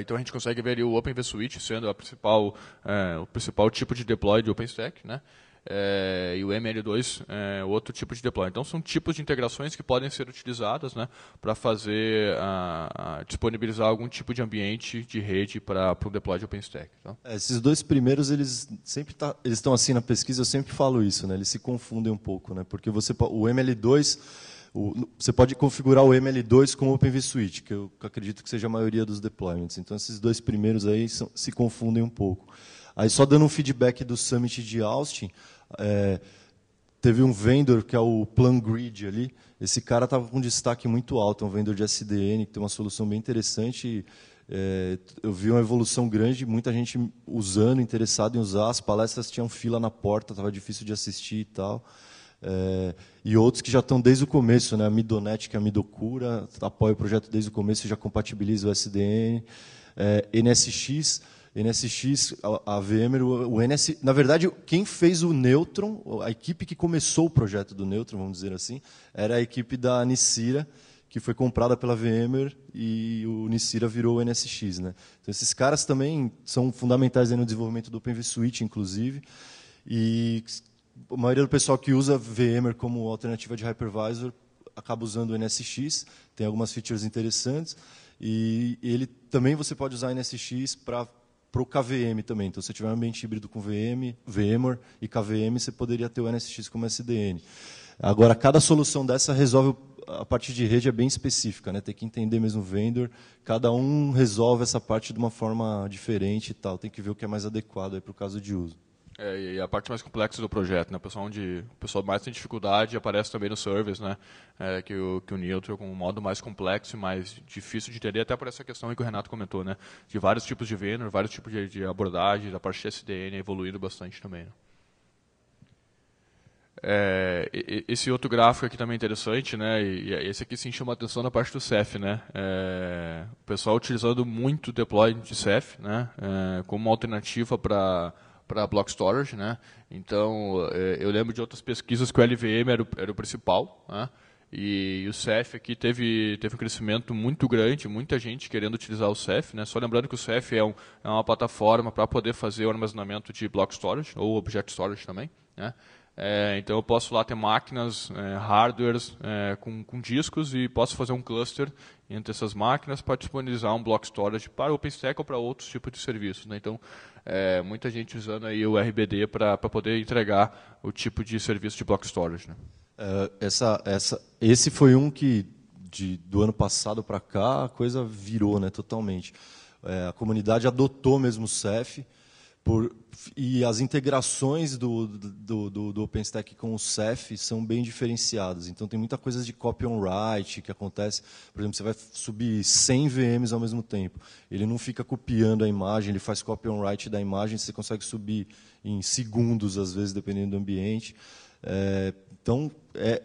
Então a gente consegue ver ali o Open vSwitch sendo o principal tipo de deploy de OpenStack, né? E o ML2 outro tipo de deploy. Então são tipos de integrações que podem ser utilizadas, né, para fazer disponibilizar algum tipo de ambiente de rede para o deploy de OpenStack. Tá? Esses dois primeiros eles estão assim na pesquisa, eu sempre falo isso, né? Eles se confundem um pouco, né? Porque o ML2 você pode configurar o ML2 com o Open vSwitch, que eu acredito que seja a maioria dos deployments. Então esses dois primeiros aí se confundem um pouco. Aí só dando um feedback do Summit de Austin, teve um vendor que é o PlanGrid ali. Esse cara estava com um destaque muito alto, um vendor de SDN que tem uma solução bem interessante. Eu vi uma evolução grande, muita gente usando, interessado em usar. As palestras tinham fila na porta, estava difícil de assistir e tal. E outros que já estão desde o começo, né? A Midonet, que é a Midokura, apoia o projeto desde o começo e já compatibiliza o SDN. NSX, a VMware, na verdade, quem fez o Neutron, a equipe que começou o projeto do Neutron, vamos dizer assim, era a equipe da Nicira, que foi comprada pela VMware e o Nicira virou o NSX, né? Então esses caras também são fundamentais aí no desenvolvimento do Open vSwitch, inclusive, e a maioria do pessoal que usa VMware como alternativa de hypervisor acaba usando o NSX, tem algumas features interessantes, e ele também você pode usar o NSX para o KVM também. Então, se você tiver um ambiente híbrido com VMware e KVM, você poderia ter o NSX como SDN. Agora, cada solução dessa resolve a parte de rede é bem específica, né? Tem que entender mesmo o vendor. Cada um resolve essa parte de uma forma diferente e tal. Tem que ver o que é mais adequado para o caso de uso. E a parte mais complexa do projeto, né? O pessoal mais tem dificuldade aparece também no service, né? Que o Neutron com um modo mais complexo e mais difícil de entender, até por essa questão aí que o Renato comentou, né? De vários tipos de vendor, vários tipos de abordagem, da parte de SDN evoluindo bastante também, né? Esse outro gráfico aqui também é interessante, né? E esse aqui sim chama a atenção na parte do Ceph, né? O pessoal utilizando muito deploy de Ceph, né? Como uma alternativa para block storage, né? Então eu lembro de outras pesquisas que o LVM era o principal, né? E o Ceph aqui teve um crescimento muito grande, muita gente querendo utilizar o Ceph, né? Só lembrando que o Ceph é uma plataforma para poder fazer o armazenamento de block storage ou object storage também, né? Então eu posso lá ter máquinas, hardwares com discos e posso fazer um cluster entre essas máquinas para disponibilizar um block storage para OpenStack ou para outros tipos de serviços, né? Então muita gente usando aí o RBD para poder entregar o tipo de serviço de block storage, né? Esse foi um que do ano passado para cá a coisa virou, né, totalmente. A comunidade adotou mesmo o Ceph. E as integrações do OpenStack com o Ceph são bem diferenciadas. Então, tem muita coisa de copy on write que acontece. Por exemplo, você vai subir 100 VMs ao mesmo tempo. Ele não fica copiando a imagem, ele faz copy on write da imagem, você consegue subir em segundos, às vezes, dependendo do ambiente. Então,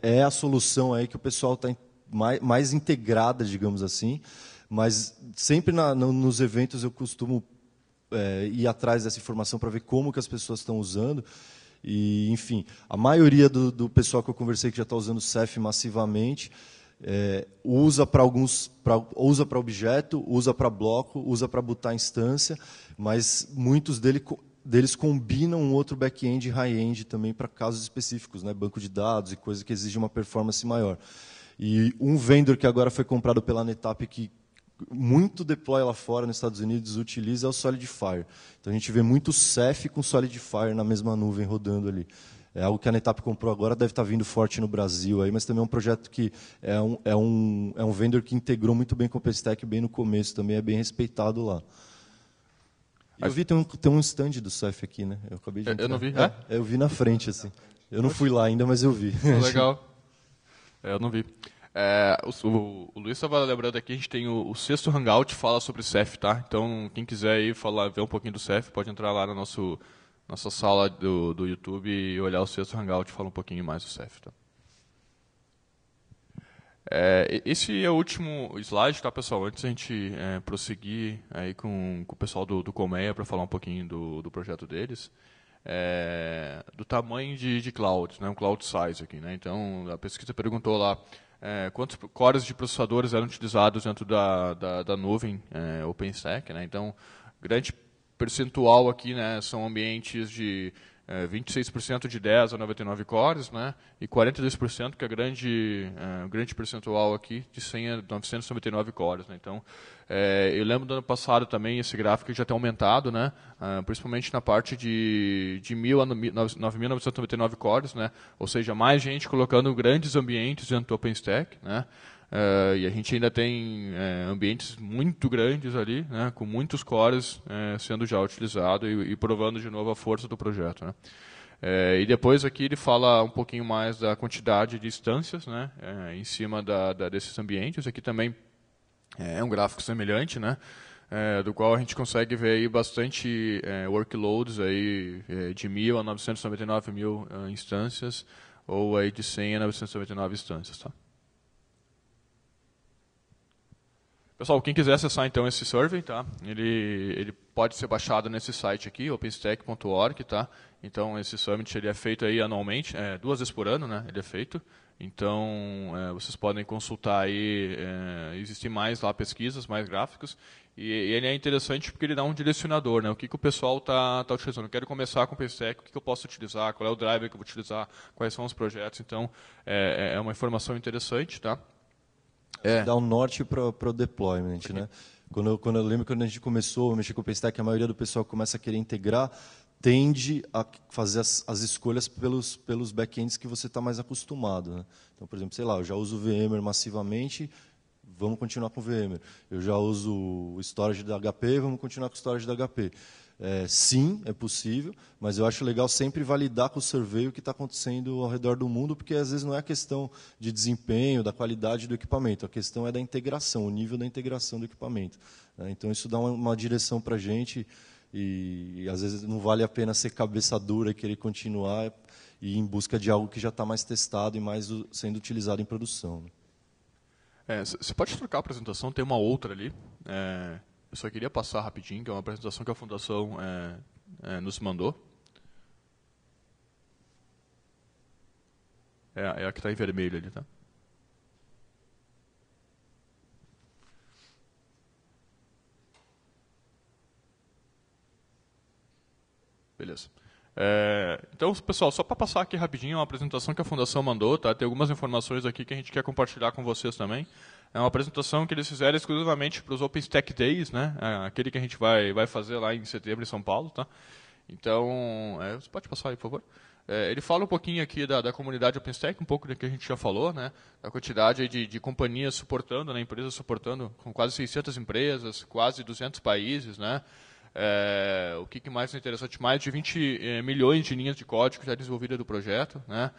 é a solução aí que o pessoal está mais integrada, digamos assim. Mas sempre nos eventos eu costumo ir atrás dessa informação para ver como que as pessoas estão usando. E, enfim, a maioria do pessoal que eu conversei que já está usando o Ceph massivamente usa para objeto, usa para bloco, usa para botar instância, mas muitos deles combinam um outro back-end e high-end também para casos específicos, né? Banco de dados e coisa que exige uma performance maior. E um vendor que agora foi comprado pela NetApp que muito deploy lá fora nos Estados Unidos utiliza é o SolidFire. Então a gente vê muito Ceph com SolidFire na mesma nuvem rodando ali. É algo que a NetApp comprou agora, deve estar vindo forte no Brasil aí, mas também é um projeto que é um vendor que integrou muito bem com o OpenStack bem no começo, também é bem respeitado lá. Eu vi tem um stand do Ceph aqui, né? Eu acabei de entrar. Eu não vi. Eu vi na frente assim. Eu não fui lá ainda, mas eu vi. Legal. Eu não vi. O Luiz estava lembrando aqui, a gente tem o sexto Hangout fala sobre Ceph, tá? Então, quem quiser ir ver um pouquinho do Ceph, pode entrar lá na nossa sala do YouTube e olhar o sexto Hangout e falar um pouquinho mais do Ceph, tá? Esse é o último slide, tá, pessoal? Antes a gente prosseguir aí com o pessoal do Colmeia para falar um pouquinho do projeto deles. Do tamanho de cloud, né, um cloud size aqui, né? Então a pesquisa perguntou lá quantos cores de processadores eram utilizados dentro da nuvem OpenStack, né? Então grande percentual aqui, né, são ambientes de 26% de 10 a 99 cores, né, e 42% que é grande percentual aqui de 100 a 999 cores, né? Então eu lembro do ano passado também esse gráfico já tem aumentado, né, principalmente na parte de 1.000 a 9.999 cores, né, ou seja, mais gente colocando grandes ambientes dentro do OpenStack, né. E a gente ainda tem ambientes muito grandes ali, né, com muitos cores sendo já utilizado e provando de novo a força do projeto, né. E depois aqui ele fala um pouquinho mais da quantidade de instâncias, né, em cima desses ambientes. Aqui também é um gráfico semelhante, né, do qual a gente consegue ver aí bastante workloads aí, de 1.000 a 999.000 instâncias, ou aí de 100 a 999 instâncias. Tá? Pessoal, quem quiser acessar então esse survey, tá? Ele pode ser baixado nesse site aqui, openstack.org, tá? Então esse summit ele é feito aí anualmente, 2 vezes por ano, né? Ele é feito. Então vocês podem consultar aí, existem mais lá pesquisas, mais gráficos, e ele é interessante porque ele dá um direcionador, né? O que o pessoal está utilizando. Eu quero começar com o OpenStack, o que eu posso utilizar, qual é o driver que eu vou utilizar, quais são os projetos. Então é uma informação interessante, tá? Dá um norte para o deployment, né? Quando eu lembro que quando a gente começou a mexer com o OpenStack, a maioria do pessoal começa a querer integrar, tende a fazer as escolhas pelos backends que você está mais acostumado, né? Então, por exemplo, sei lá, eu já uso o VMware massivamente, vamos continuar com o VMware. Eu já uso o storage da HP, vamos continuar com o storage da HP. Sim, é possível, mas eu acho legal sempre validar com o survey o que está acontecendo ao redor do mundo, porque às vezes não é a questão de desempenho, da qualidade do equipamento, a questão é da integração, o nível da integração do equipamento, né? Então isso dá uma direção para a gente e às vezes não vale a pena ser cabeça dura e querer continuar e ir em busca de algo que já está mais testado e mais sendo utilizado em produção, né? Você pode trocar a apresentação, tem uma outra ali. Eu só queria passar rapidinho, que é uma apresentação que a Fundação nos mandou. É a que está em vermelho ali, tá? Beleza. Então, pessoal, só para passar aqui rapidinho, uma apresentação que a Fundação mandou, tá? Tem algumas informações aqui que a gente quer compartilhar com vocês também. É uma apresentação que eles fizeram exclusivamente para os OpenStack Days, né? Aquele que a gente vai fazer lá em setembro em São Paulo, tá? Então, você pode passar aí, por favor. Ele fala um pouquinho aqui da comunidade OpenStack, um pouco do que a gente já falou, né? A quantidade de companhias suportando, né? Empresas suportando, com quase 600 empresas, quase 200 países, né? O que mais é interessante? Mais de 20 milhões de linhas de código já desenvolvidas do projeto, né?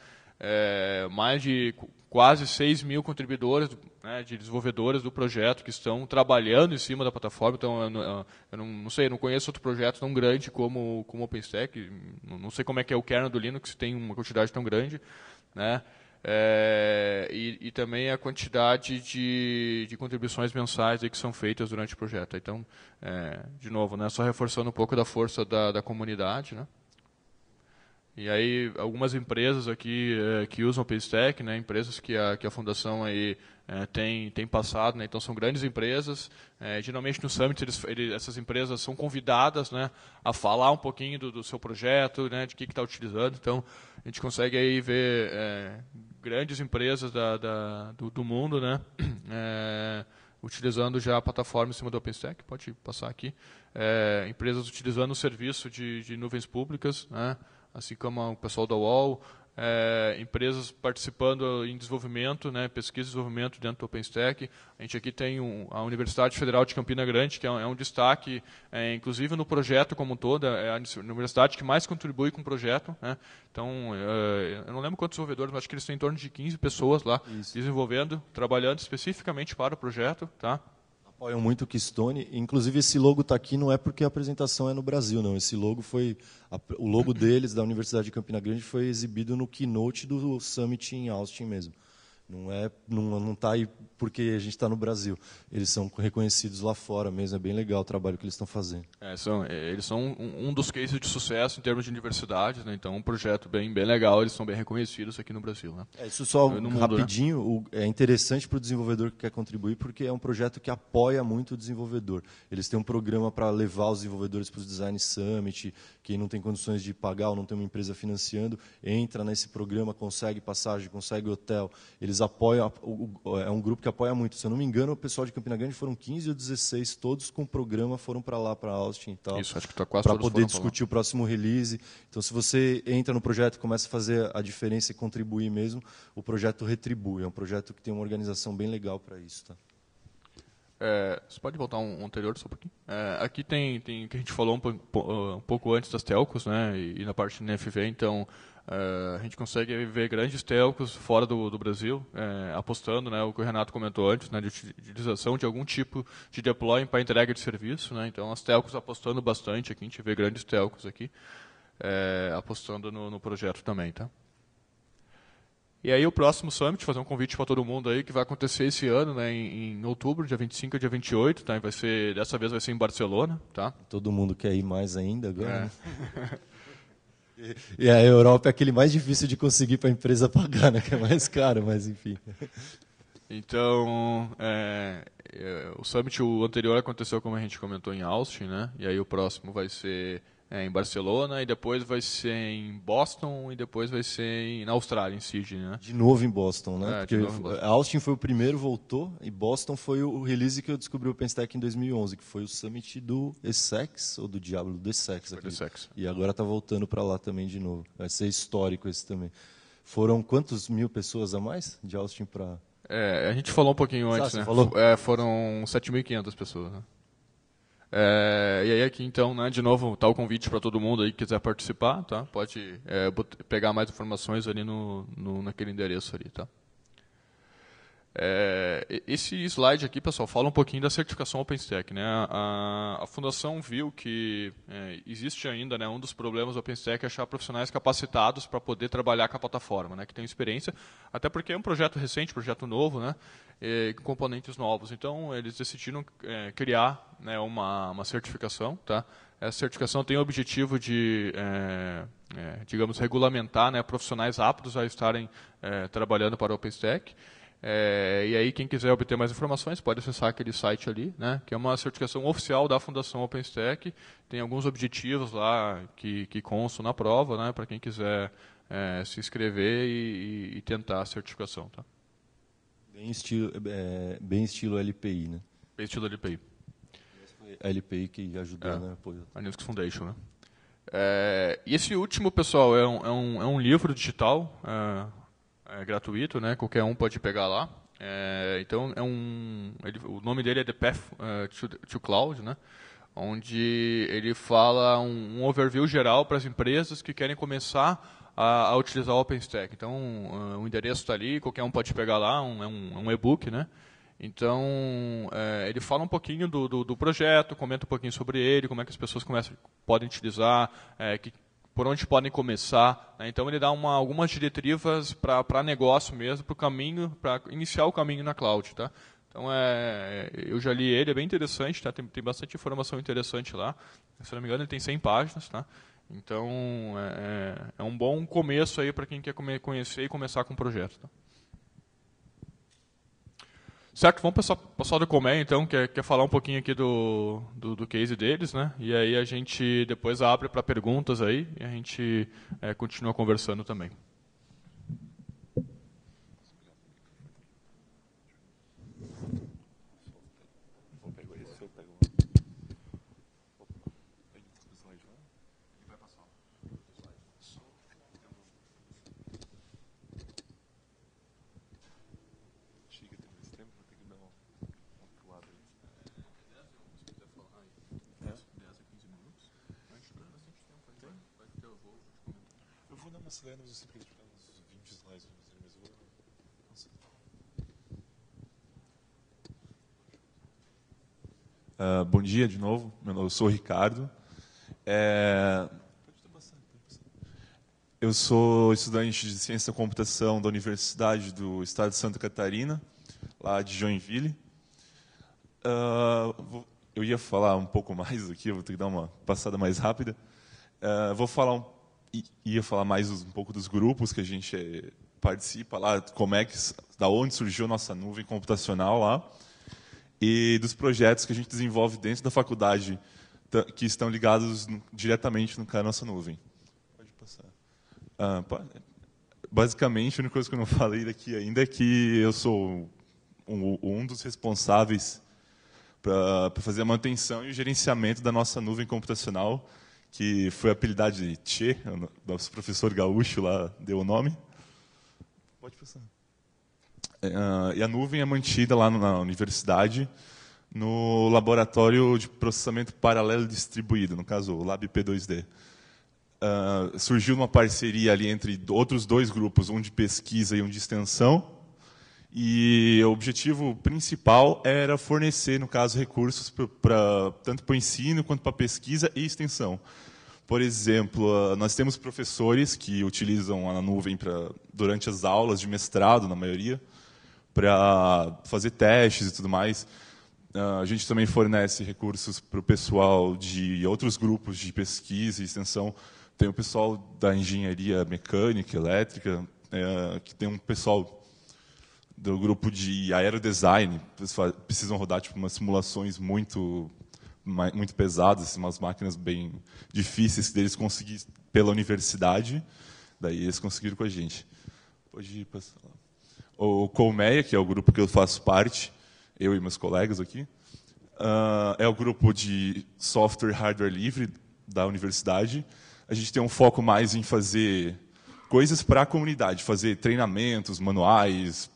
Mais de quase 6 mil contribuidores, né, de desenvolvedores do projeto que estão trabalhando em cima da plataforma. Então, eu não sei, eu não conheço outro projeto tão grande como o OpenStack. Não sei como é que é o kernel do Linux, se tem uma quantidade tão grande, né? E também a quantidade de contribuições mensais aí que são feitas durante o projeto. Então, de novo, né, só reforçando um pouco da força da comunidade, né? E aí, algumas empresas aqui que usam OpenStack, né, empresas que a Fundação aí, tem passado, né, então são grandes empresas. Geralmente no Summit essas empresas são convidadas, né, a falar um pouquinho do seu projeto, né, de que está utilizando. Então, a gente consegue aí ver grandes empresas do mundo, né, utilizando já a plataforma em cima do OpenStack. Pode passar aqui. Empresas utilizando o serviço de nuvens públicas, né, assim como o pessoal da UOL, empresas participando em desenvolvimento, né, pesquisa e desenvolvimento dentro do OpenStack. A gente aqui tem a Universidade Federal de Campina Grande, que é um destaque, inclusive no projeto como um todo, é a universidade que mais contribui com o projeto, né? Então, eu não lembro quantos desenvolvedores, mas acho que eles têm em torno de 15 pessoas lá, desenvolvendo, trabalhando especificamente para o projeto, tá? Apoiam muito o Keystone. Inclusive, esse logo está aqui não é porque a apresentação é no Brasil, não. Esse logo o logo deles, da Universidade de Campina Grande, foi exibido no keynote do Summit em Austin mesmo. Não está aí porque a gente está no Brasil. Eles são reconhecidos lá fora mesmo. É bem legal o trabalho que eles estão fazendo. Eles são um dos cases de sucesso em termos de universidades, né? Então, um projeto bem legal. Eles são bem reconhecidos aqui no Brasil, né? Isso só no mundo, rapidinho. né? É interessante para o desenvolvedor que quer contribuir, porque é um projeto que apoia muito o desenvolvedor. Eles têm um programa para levar os desenvolvedores para os Design Summit. Quem não tem condições de pagar ou não tem uma empresa financiando, entra nesse programa, consegue passagem, consegue hotel. Eles apoiam, é um grupo que apoia muito. Se eu não me engano, o pessoal de Campina Grande foram 15 ou 16, todos com o programa, foram para lá, para Austin e tal. Isso, acho que está quase para todos poder discutir o próximo release. Então, se você entra no projeto e começa a fazer a diferença e contribuir mesmo, o projeto retribui. É um projeto que tem uma organização bem legal para isso. Tá? Você pode voltar um anterior só um pouquinho? Aqui tem que a gente falou um pouco antes das telcos, né, e na parte de NFV, então a gente consegue ver grandes telcos fora do Brasil, apostando, né, o que o Renato comentou antes, né, de utilização de algum tipo de deploy para entrega de serviço, né, então as telcos apostando bastante aqui, a gente vê grandes telcos aqui apostando no projeto também, tá? E aí o próximo Summit, fazer um convite para todo mundo aí, que vai acontecer esse ano, né, em outubro, dia 25 e dia 28, tá? Dessa vez vai ser em Barcelona, tá? Todo mundo quer ir mais ainda agora, né? E a Europa é aquele mais difícil de conseguir para a empresa pagar, né? Que é mais caro, mas enfim. Então, o Summit, o anterior aconteceu, como a gente comentou, em Austin, né? E aí o próximo vai ser em Barcelona, e depois vai ser em Boston, e depois vai ser na Austrália, em Sydney, né? De novo em Boston, né? Porque de novo em Boston. Austin foi o primeiro, voltou, e Boston foi o release que eu descobri o OpenStack em 2011, que foi o Summit do Essex, ou do Diablo, do Essex. E agora está voltando para lá também de novo. Vai ser histórico esse também. Foram quantos mil pessoas a mais de Austin para... a gente falou um pouquinho antes, né? Falou? Foram 7.500 pessoas, né? E aí aqui então, né, de novo, tá o convite para todo mundo aí que quiser participar, tá? Pode pegar mais informações ali naquele endereço ali, tá? Esse slide aqui, pessoal, fala um pouquinho da certificação OpenStack, né? A fundação viu que existe ainda, né, um dos problemas do OpenStack é achar profissionais capacitados para poder trabalhar com a plataforma, né, que tenham experiência, até porque é um projeto recente, projeto novo, né, com componentes novos. Então, eles decidiram criar, né, uma certificação, tá? Essa certificação tem o objetivo de, digamos, regulamentar, né, profissionais aptos a estarem trabalhando para o OpenStack. E aí, quem quiser obter mais informações, pode acessar aquele site ali, né, que é uma certificação oficial da Fundação OpenStack. Tem alguns objetivos lá que constam na prova, né, para quem quiser se inscrever e tentar a certificação. Tá? Bem estilo LPI, né? Bem estilo LPI. A LPI que ajudou, né? A Linux Foundation, né? E esse último, pessoal, é um livro digital, gratuito, né? Qualquer um pode pegar lá. Então, o nome dele é The Path to Cloud, né? Onde ele fala um overview geral para as empresas que querem começar a utilizar o OpenStack. Então, o endereço está ali, qualquer um pode pegar lá, é um e-book, né? Então, ele fala um pouquinho do projeto, comenta um pouquinho sobre ele, como é que as pessoas podem utilizar, por onde podem começar, né? Então ele dá algumas diretivas para negócio mesmo, para iniciar o caminho na cloud, tá? Então eu já li ele, é bem interessante, tá? Tem bastante informação interessante lá. Se não me engano, ele tem 100 páginas, tá? Então é um bom começo aí para quem quer conhecer e começar com o projeto, tá? Certo, vamos para o pessoal do Colmeia, então, quer falar um pouquinho aqui do case deles, né? E aí a gente depois abre para perguntas aí e a gente continua conversando também. Bom dia de novo, eu sou o Ricardo. Eu sou estudante de Ciência da Computação da Universidade do Estado de Santa Catarina, lá de Joinville. Eu ia falar um pouco mais aqui, eu vou ter que dar uma passada mais rápida. Ia falar mais um pouco dos grupos que a gente participa lá, da onde surgiu a nossa nuvem computacional lá, e dos projetos que a gente desenvolve dentro da faculdade, que estão ligados diretamente com a nossa nuvem. Pode passar. Basicamente, a única coisa que eu não falei daqui ainda é que eu sou um dos responsáveis para fazer a manutenção e o gerenciamento da nossa nuvem computacional, que foi apelidada de Tchê, o nosso professor gaúcho lá deu o nome. Pode passar. E a nuvem é mantida lá na universidade, no laboratório de processamento paralelo distribuído, no caso, o Lab P2D. Surgiu uma parceria ali entre outros dois grupos, um de pesquisa e um de extensão, e o objetivo principal era fornecer, no caso, recursos tanto para o ensino quanto para a pesquisa e extensão. Por exemplo, nós temos professores que utilizam a nuvem durante as aulas de mestrado, na maioria, para fazer testes e tudo mais. A gente também fornece recursos para o pessoal de outros grupos de pesquisa e extensão. Tem o pessoal da engenharia mecânica, elétrica, que tem um pessoal do grupo de aerodesign, precisam rodar umas simulações muito pesadas, umas máquinas bem difíceis deles conseguir pela universidade, daí eles conseguiram com a gente. Pode ir passar lá. O Colmeia, que é o grupo que eu faço parte, eu e meus colegas aqui, é o grupo de software e hardware livre da universidade. A gente tem um foco mais em fazer coisas para a comunidade, fazer treinamentos, manuais,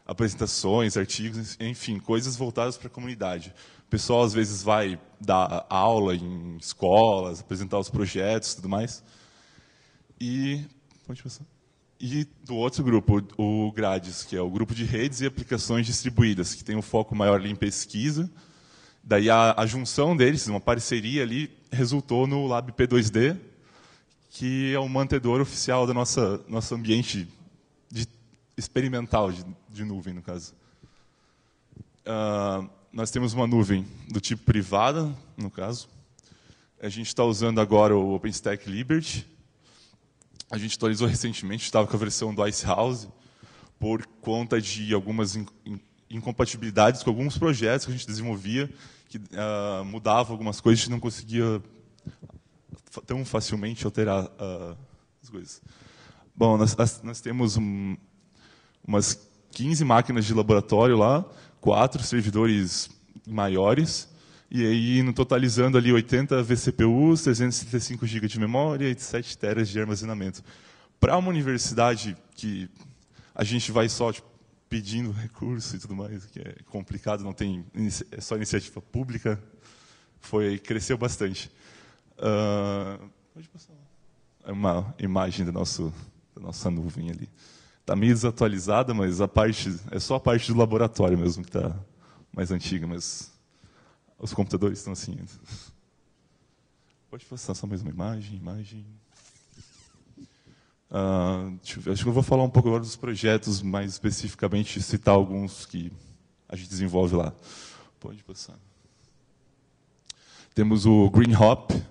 apresentações, artigos, enfim, coisas voltadas para a comunidade. O pessoal, às vezes, vai dar aula em escolas, apresentar os projetos e tudo mais. Pode passar. E do outro grupo, o GRADES, que é o grupo de redes e aplicações distribuídas, que tem um foco maior ali em pesquisa. Daí a junção deles, uma parceria ali, resultou no Lab P2D, que é o mantedor oficial do nosso ambiente experimental de nuvem, no caso. Nós temos uma nuvem do tipo privada, no caso. A gente está usando agora o OpenStack Liberty. A gente atualizou recentemente, estava com a versão do Icehouse, por conta de algumas incompatibilidades com alguns projetos que a gente desenvolvia, que mudava algumas coisas, a gente não conseguia tão facilmente alterar as coisas. Bom, nós temos umas 15 máquinas de laboratório lá, 4 servidores maiores, e aí no totalizando ali 80 vCPUs, 365 GB de memória e 7 teras de armazenamento. Para uma universidade que a gente vai só pedindo recurso e tudo mais, que é complicado, não tem, é só iniciativa pública, cresceu bastante. Pode passar. É uma imagem da nossa nuvem ali. Está meio desatualizada, mas é só a parte do laboratório mesmo que está mais antiga, mas os computadores estão assim. Pode passar só mais uma imagem. Acho que eu vou falar um pouco agora dos projetos, mais especificamente citar alguns que a gente desenvolve lá. Pode passar. Temos o GreenHop,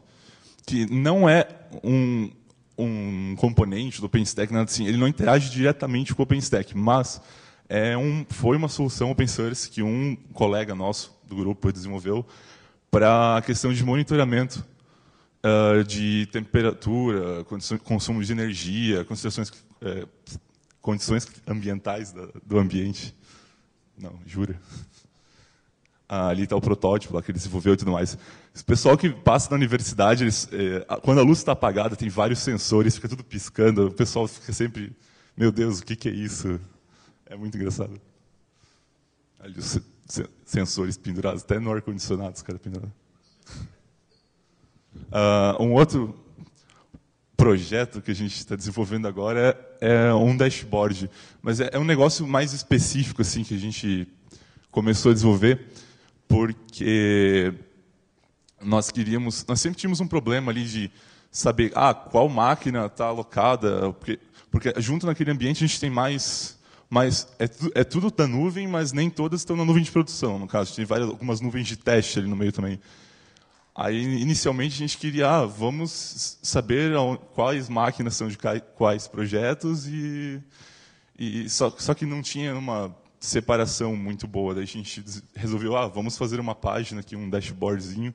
que não é um componente do OpenStack, nada assim. Ele não interage diretamente com o OpenStack, mas foi uma solução open source que um colega nosso do grupo desenvolveu para a questão de monitoramento de temperatura, consumo de energia, condições ambientais do ambiente. Não, jura? Ali está o protótipo lá que ele desenvolveu e tudo mais. O pessoal que passa na universidade, quando a luz está apagada, tem vários sensores, fica tudo piscando, o pessoal fica sempre, meu Deus, o que é isso? É muito engraçado. Ali os sensores pendurados, até no ar-condicionado os caras pendurados. Um outro projeto que a gente está desenvolvendo agora é um dashboard, mas é um negócio mais específico assim que a gente começou a desenvolver, porque nós sempre tínhamos um problema ali de saber qual máquina está alocada, porque junto naquele ambiente a gente tem mais é tudo da nuvem, mas nem todas estão na nuvem de produção, no caso. Tem algumas nuvens de teste ali no meio também. Aí, inicialmente, a gente queria, vamos saber quais máquinas são de quais projetos, só que não tinha uma separação muito boa. Daí a gente resolveu, vamos fazer uma página aqui, um dashboardzinho,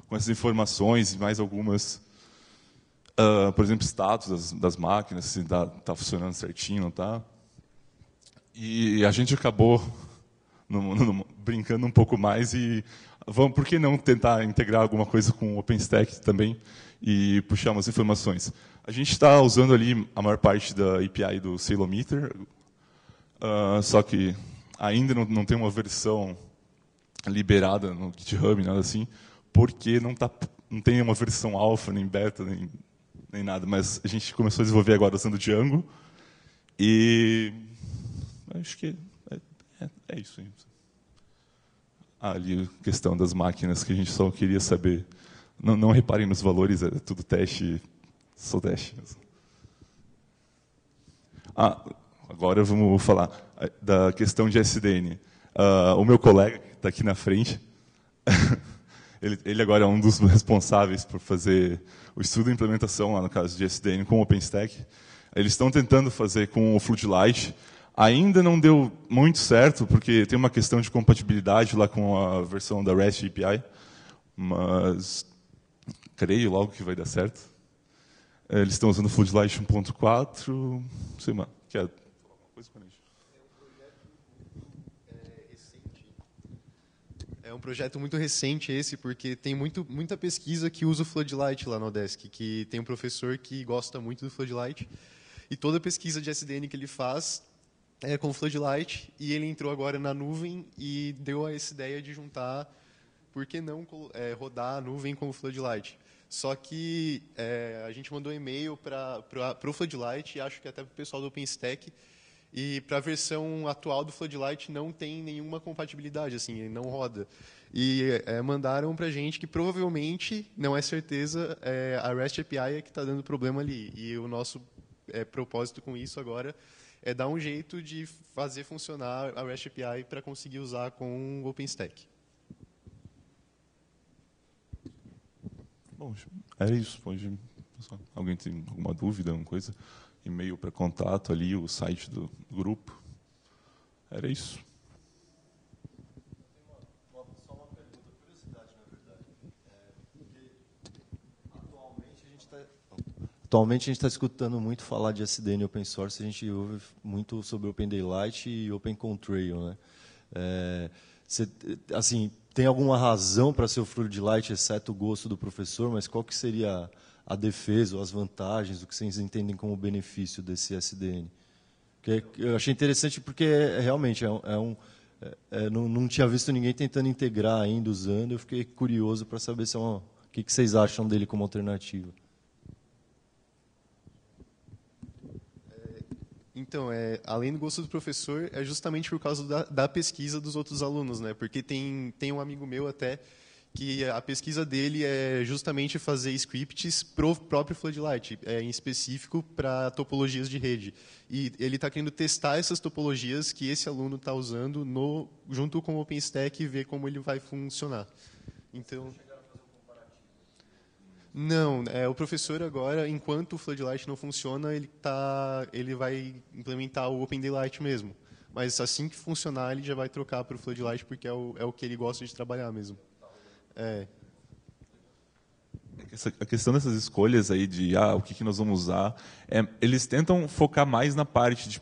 com essas informações e mais algumas, por exemplo, status das máquinas, se está funcionando certinho, não está. E a gente acabou brincando um pouco mais e por que não tentar integrar alguma coisa com o OpenStack também e puxar umas informações. A gente está usando ali a maior parte da API do Ceilometer, só que ainda não tem uma versão liberada no GitHub, nada assim, porque não tem uma versão alpha, nem beta, nem nada. Mas a gente começou a desenvolver agora usando Django e acho que é isso aí. Ali a questão das máquinas que a gente só queria saber. Não reparem nos valores, é tudo teste, só teste. Agora vamos falar da questão de SDN. O meu colega, que está aqui na frente, ele agora é um dos responsáveis por fazer o estudo e implementação, lá no caso de SDN, com o OpenStack. Eles estão tentando fazer com o Floodlight. Ainda não deu muito certo, porque tem uma questão de compatibilidade lá com a versão da REST API, mas creio logo que vai dar certo. Eles estão usando o Floodlight 1.4, não sei mais. Quer falar alguma coisa com a gente? É um projeto muito recente esse, porque tem muita pesquisa que usa o Floodlight lá no Odesk, que tem um professor que gosta muito do Floodlight, e toda pesquisa de SDN que ele faz com o Floodlight, e ele entrou agora na nuvem e deu essa ideia de juntar, por que não rodar a nuvem com o Floodlight. Só que a gente mandou um e-mail para o Floodlight, e acho que até para o pessoal do OpenStack, e para a versão atual do Floodlight não tem nenhuma compatibilidade, assim, ele não roda. E mandaram para a gente que provavelmente, não é certeza, a REST API é que está dando problema ali. E o nosso propósito com isso agora é dar um jeito de fazer funcionar a REST API para conseguir usar com o OpenStack. Bom, era isso. Alguém tem alguma dúvida, alguma coisa? E-mail para contato ali, o site do grupo. Era isso. Só uma pergunta, curiosidade, na verdade. Atualmente a gente está escutando muito falar de SDN open source, a gente ouve muito sobre Open Daylight e Open Contrail, né? Assim, tem alguma razão para ser o Floodlight, exceto o gosto do professor, mas qual que seria a defesa ou as vantagens, o que vocês entendem como benefício desse SDN? Eu achei interessante porque realmente não tinha visto ninguém tentando integrar ainda usando, eu fiquei curioso para saber o que vocês acham dele como alternativa. Então, além do gosto do professor, é justamente por causa da pesquisa dos outros alunos, né? Porque tem um amigo meu até que a pesquisa dele é justamente fazer scripts para o próprio Floodlight, em específico para topologias de rede. E ele está querendo testar essas topologias que esse aluno está usando junto com o OpenStack e ver como ele vai funcionar. Então, não, o professor agora, enquanto o Floodlight não funciona, ele vai implementar o Open Daylight mesmo. Mas assim que funcionar, ele já vai trocar para o Floodlight, porque é o que ele gosta de trabalhar mesmo. A questão dessas escolhas aí de o que nós vamos usar, eles tentam focar mais na parte de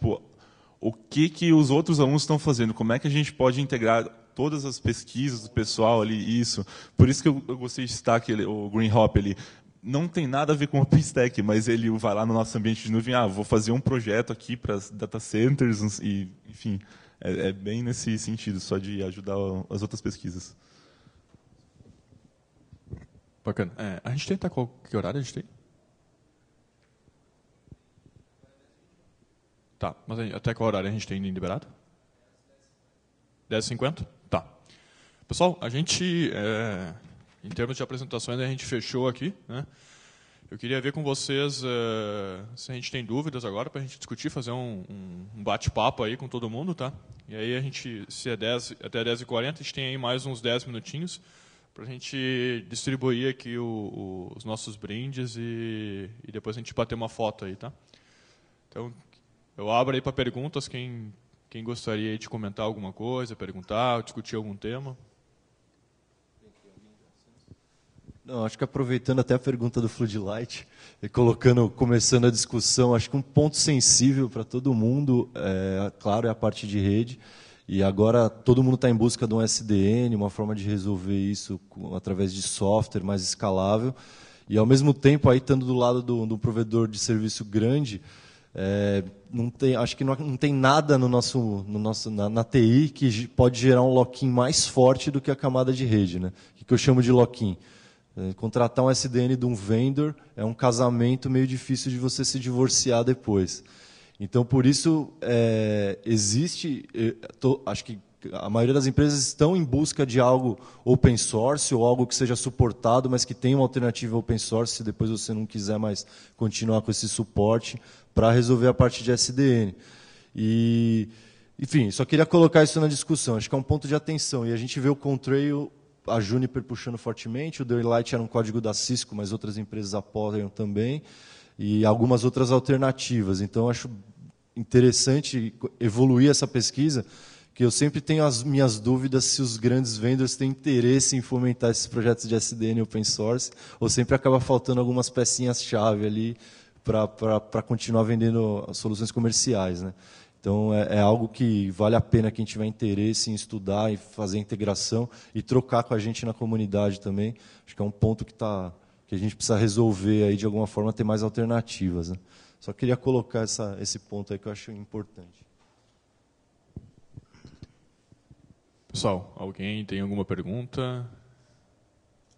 o que os outros alunos estão fazendo, como é que a gente pode integrar todas as pesquisas do pessoal ali, isso. Por isso que eu gostei de citar o Greenhop, ele não tem nada a ver com o OpenStack, mas ele vai lá no nosso ambiente de nuvem, vou fazer um projeto aqui para data centers, e, enfim, é bem nesse sentido, só de ajudar as outras pesquisas. Bacana. A gente tem até que horário a gente tem? Tá, mas até qual horário a gente tem liberado? 10h50? Tá. Pessoal, a gente, em termos de apresentações, a gente fechou aqui, né? Eu queria ver com vocês se a gente tem dúvidas agora para a gente discutir, fazer um bate-papo aí com todo mundo, tá? E aí a gente, se é até 10h40, a gente tem aí mais uns 10 minutinhos para a gente distribuir aqui os nossos brindes e depois a gente bater uma foto aí, tá? Então, eu abro aí para perguntas, quem gostaria de comentar alguma coisa, perguntar, discutir algum tema. Não, acho que aproveitando até a pergunta do Floodlight e começando a discussão, acho que um ponto sensível para todo mundo, claro, é a parte de rede. E agora todo mundo está em busca de um SDN, uma forma de resolver isso através de software mais escalável. E, ao mesmo tempo, aí estando do lado do provedor de serviço grande, acho que não tem nada na TI que pode gerar um lock-in mais forte do que a camada de rede, né? O que eu chamo de lock-in? Contratar um SDN de um vendor é um casamento meio difícil de você se divorciar depois. Então, por isso, acho que a maioria das empresas estão em busca de algo open source ou algo que seja suportado, mas que tenha uma alternativa open source, se depois você não quiser mais continuar com esse suporte, para resolver a parte de SDN. E, enfim, só queria colocar isso na discussão. Acho que é um ponto de atenção. E a gente vê o Contrail, a Juniper puxando fortemente, o Daylight era um código da Cisco, mas outras empresas apoiam também, e algumas outras alternativas. Então, acho interessante evoluir essa pesquisa, que eu sempre tenho as minhas dúvidas se os grandes vendors têm interesse em fomentar esses projetos de SDN open source, ou sempre acaba faltando algumas pecinhas-chave ali para continuar vendendo soluções comerciais, né? Então, é algo que vale a pena quem tiver interesse em estudar e fazer integração e trocar com a gente na comunidade também. Acho que é um ponto que a gente precisa resolver aí, de alguma forma, ter mais alternativas, né? Só queria colocar esse ponto aí que eu acho importante. Pessoal, alguém tem alguma pergunta?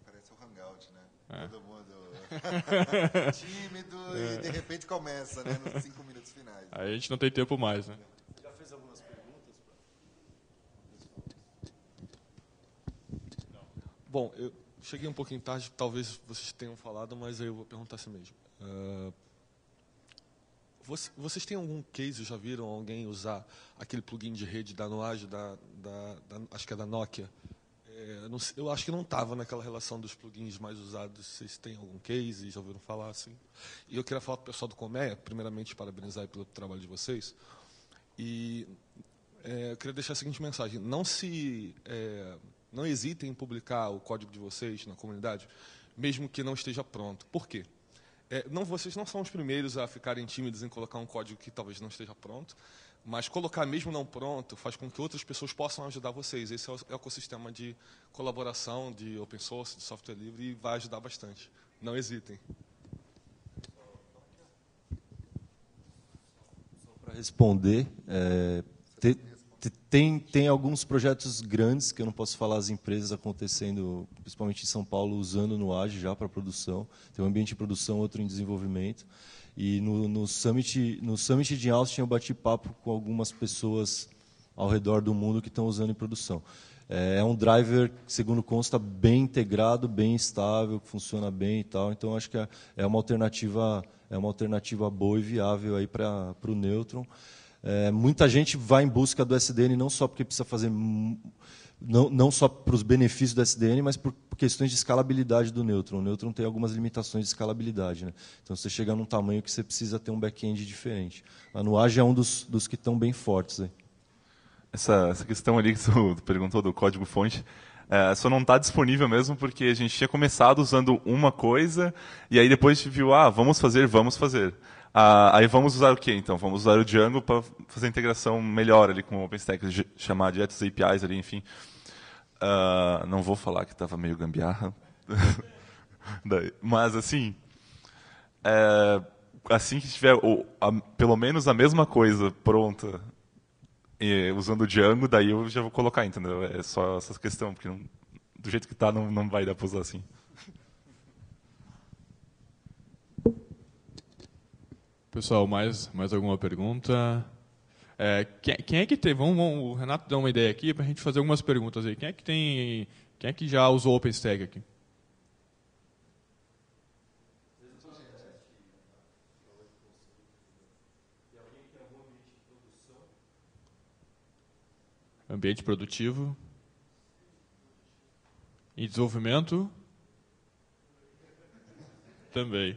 Parece um hangout, né? Todo mundo tímido e de repente começa, né? Nos 5 minutos finais. Aí a gente não tem tempo mais, né? Já fez algumas perguntas? Bom, eu cheguei um pouquinho tarde, talvez vocês tenham falado, mas eu vou perguntar assim mesmo. Vocês têm algum case, já viram alguém usar aquele plugin de rede da Nuage, acho que é da Nokia? Eu acho que não estava naquela relação dos plugins mais usados. Vocês têm algum case? Já ouviram falar assim? E eu queria falar para o pessoal do Colmeia, primeiramente parabenizar pelo trabalho de vocês. E eu queria deixar a seguinte mensagem: não hesitem em publicar o código de vocês na comunidade, mesmo que não esteja pronto. Por quê? Vocês não são os primeiros a ficarem tímidos em colocar um código que talvez não esteja pronto, mas colocar mesmo não pronto faz com que outras pessoas possam ajudar vocês. Esse é o ecossistema de colaboração, de open source, de software livre, e vai ajudar bastante. Não hesitem. Para responder, tem alguns projetos grandes, que eu não posso falar as empresas acontecendo, principalmente em São Paulo, usando no Nuage já para produção. Tem um ambiente de produção, outro em desenvolvimento. E no Summit de Austin eu bati papo com algumas pessoas ao redor do mundo que estão usando em produção. É um driver, segundo consta, bem integrado, bem estável, que funciona bem e tal. Então acho que é uma alternativa boa e viável aí para o Neutron. Muita gente vai em busca do SDN não só porque precisa fazer, não só para os benefícios do SDN, mas por questões de escalabilidade do Neutron. O Neutron tem algumas limitações de escalabilidade, né? Então você chega num tamanho que você precisa ter um back-end diferente. A Nuage é um dos que estão bem fortes aí. Essa questão ali que você perguntou do código-fonte, só não está disponível mesmo porque a gente tinha começado usando uma coisa e aí depois a gente viu, vamos fazer. Aí vamos usar o quê, então? Vamos usar o Django para fazer a integração melhor ali com o OpenStack, chamar direto as APIs ali, enfim. Não vou falar que estava meio gambiarra. Mas, assim que tiver pelo menos a mesma coisa pronta, usando o Django, daí eu já vou colocar, entendeu? É só essa questão, porque do jeito que está não vai dar para usar assim. Pessoal, mais alguma pergunta? Quem é que tem? O Renato dá uma ideia aqui para a gente fazer algumas perguntas aí. Quem é que já usou o OpenStack aqui? ambiente produtivo e desenvolvimento também.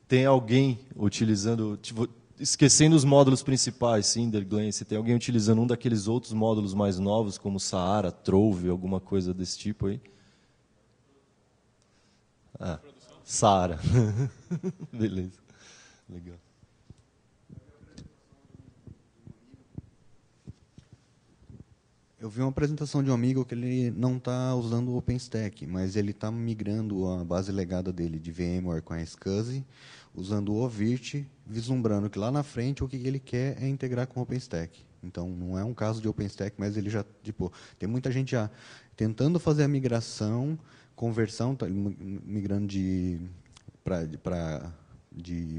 Tem alguém utilizando, tipo, esquecendo os módulos principais, Cinder, Glen, se tem alguém utilizando um daqueles outros módulos mais novos, como Saara, Trove, alguma coisa desse tipo aí? Ah, Saara. Beleza. Legal. Eu vi uma apresentação de um amigo que ele não está usando o OpenStack, mas ele está migrando a base legada dele de VMware com a SCSI, usando o Ovirt, vislumbrando que lá na frente o que ele quer é integrar com o OpenStack. Então, não é um caso de OpenStack, mas ele já, tipo, tem muita gente já tentando fazer a migração, conversão, tá migrando de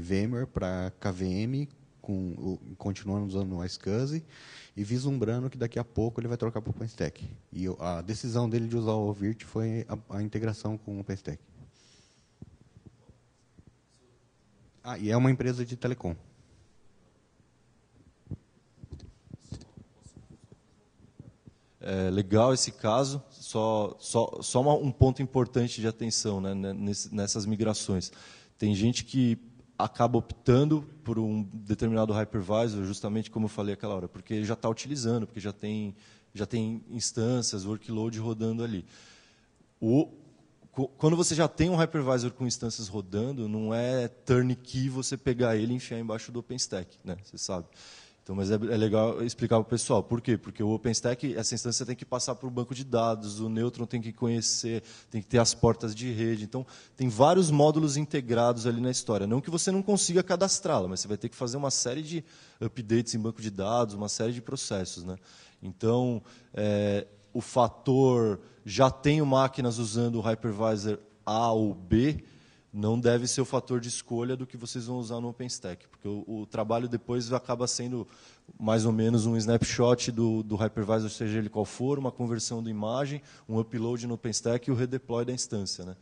VMware para KVM, continuando usando o SCSI, e vislumbrando que daqui a pouco ele vai trocar para o OpenStack. E a decisão dele de usar o Ovirt foi a integração com o OpenStack. Ah, e é uma empresa de telecom. É legal esse caso, só um ponto importante de atenção, né, nessas migrações. Tem gente que acaba optando por um determinado hypervisor, justamente como eu falei aquela hora, porque ele já está utilizando, porque já tem instâncias, workload rodando ali. Quando você já tem um hypervisor com instâncias rodando, não é turnkey você pegar ele e enfiar embaixo do OpenStack, né? Você sabe. Então, mas é legal explicar para o pessoal. Por quê? Porque o OpenStack, essa instância tem que passar por um banco de dados, o Neutron tem que conhecer, tem que ter as portas de rede. Então, tem vários módulos integrados ali na história. Não que você não consiga cadastrá-la, mas você vai ter que fazer uma série de updates em banco de dados, uma série de processos, né? Então, o fator já tenho máquinas usando o hypervisor A ou B, não deve ser o fator de escolha do que vocês vão usar no OpenStack, porque o trabalho depois acaba sendo mais ou menos um snapshot do hypervisor, seja ele qual for, uma conversão de imagem, um upload no OpenStack e o redeploy da instância, né?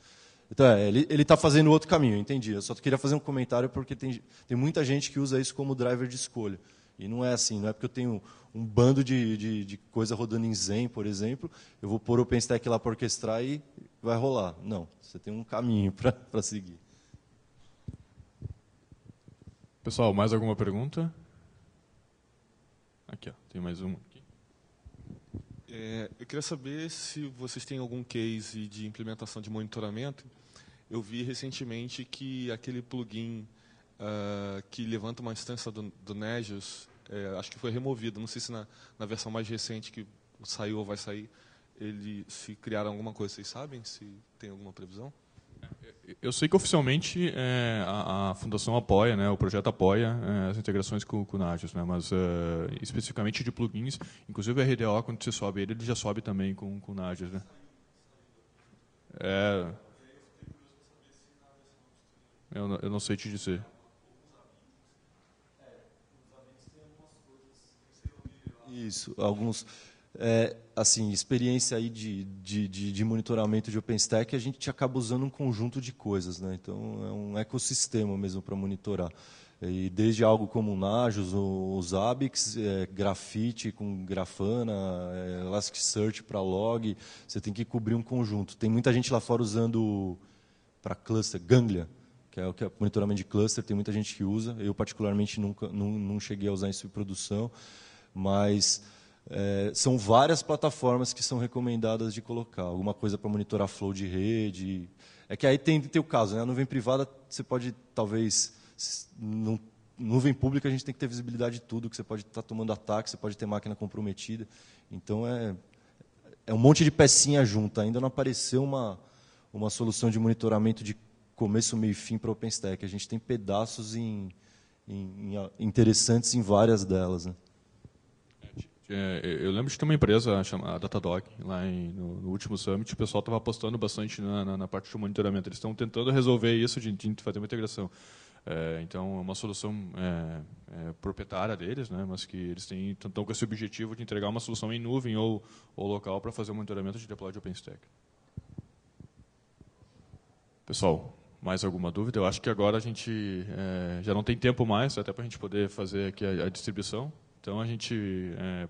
Então, ele está fazendo outro caminho, eu entendi. Eu só queria fazer um comentário porque tem muita gente que usa isso como driver de escolha. E não é assim, não é porque eu tenho um bando de coisa rodando em Zen, por exemplo, eu vou pôr o OpenStack lá para orquestrar e vai rolar. Não, você tem um caminho para seguir. Pessoal, mais alguma pergunta? Aqui, ó, tem mais uma. Aqui. Eu queria saber se vocês têm algum case de implementação de monitoramento. Eu vi recentemente que aquele plugin que levanta uma instância do Nagios, acho que foi removido. Não sei se na versão mais recente que saiu ou vai sair, se criaram alguma coisa. Vocês sabem se tem alguma previsão? Eu sei que oficialmente a Fundação apoia, né, o projeto apoia as integrações com o Nagios, né, mas especificamente de plugins, inclusive o RDO, quando você sobe ele já sobe também com o Nagios. Né? Eu não sei te dizer. Isso, alguns... assim, experiência aí de monitoramento de OpenStack, a gente acaba usando um conjunto de coisas, né? Então, é um ecossistema mesmo para monitorar. E desde algo como o Nagios, o Zabbix, Grafite com Grafana, Elasticsearch para log, você tem que cobrir um conjunto. Tem muita gente lá fora usando para cluster, Ganglia, que é o monitoramento de cluster, tem muita gente que usa. Eu, particularmente, não cheguei a usar isso em produção, mas... são várias plataformas que são recomendadas de colocar. Alguma coisa para monitorar flow de rede. É que aí tem o caso, né? A nuvem privada, você pode, talvez... Nuvem pública, a gente tem que ter visibilidade de tudo, que você pode estar tomando ataque, você pode ter máquina comprometida. Então, é um monte de pecinha junta. Ainda não apareceu uma solução de monitoramento de começo, meio e fim para OpenStack. A gente tem pedaços interessantes em várias delas, né? Eu lembro de ter uma empresa chamada Datadog, lá no último Summit, o pessoal estava apostando bastante na parte de monitoramento. Eles estão tentando resolver isso de fazer uma integração. Então, é uma solução proprietária deles, né, mas que eles estão com esse objetivo de entregar uma solução em nuvem ou local para fazer o monitoramento de deploy de OpenStack. Pessoal, mais alguma dúvida? Eu acho que agora a gente já não tem tempo mais, até para a gente poder fazer aqui a distribuição. Então a gente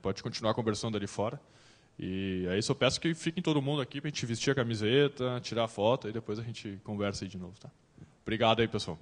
pode continuar conversando ali fora. E aí só peço que fiquem todo mundo aqui para a gente vestir a camiseta, tirar a foto e depois a gente conversa aí de novo. Tá? Obrigado aí, pessoal.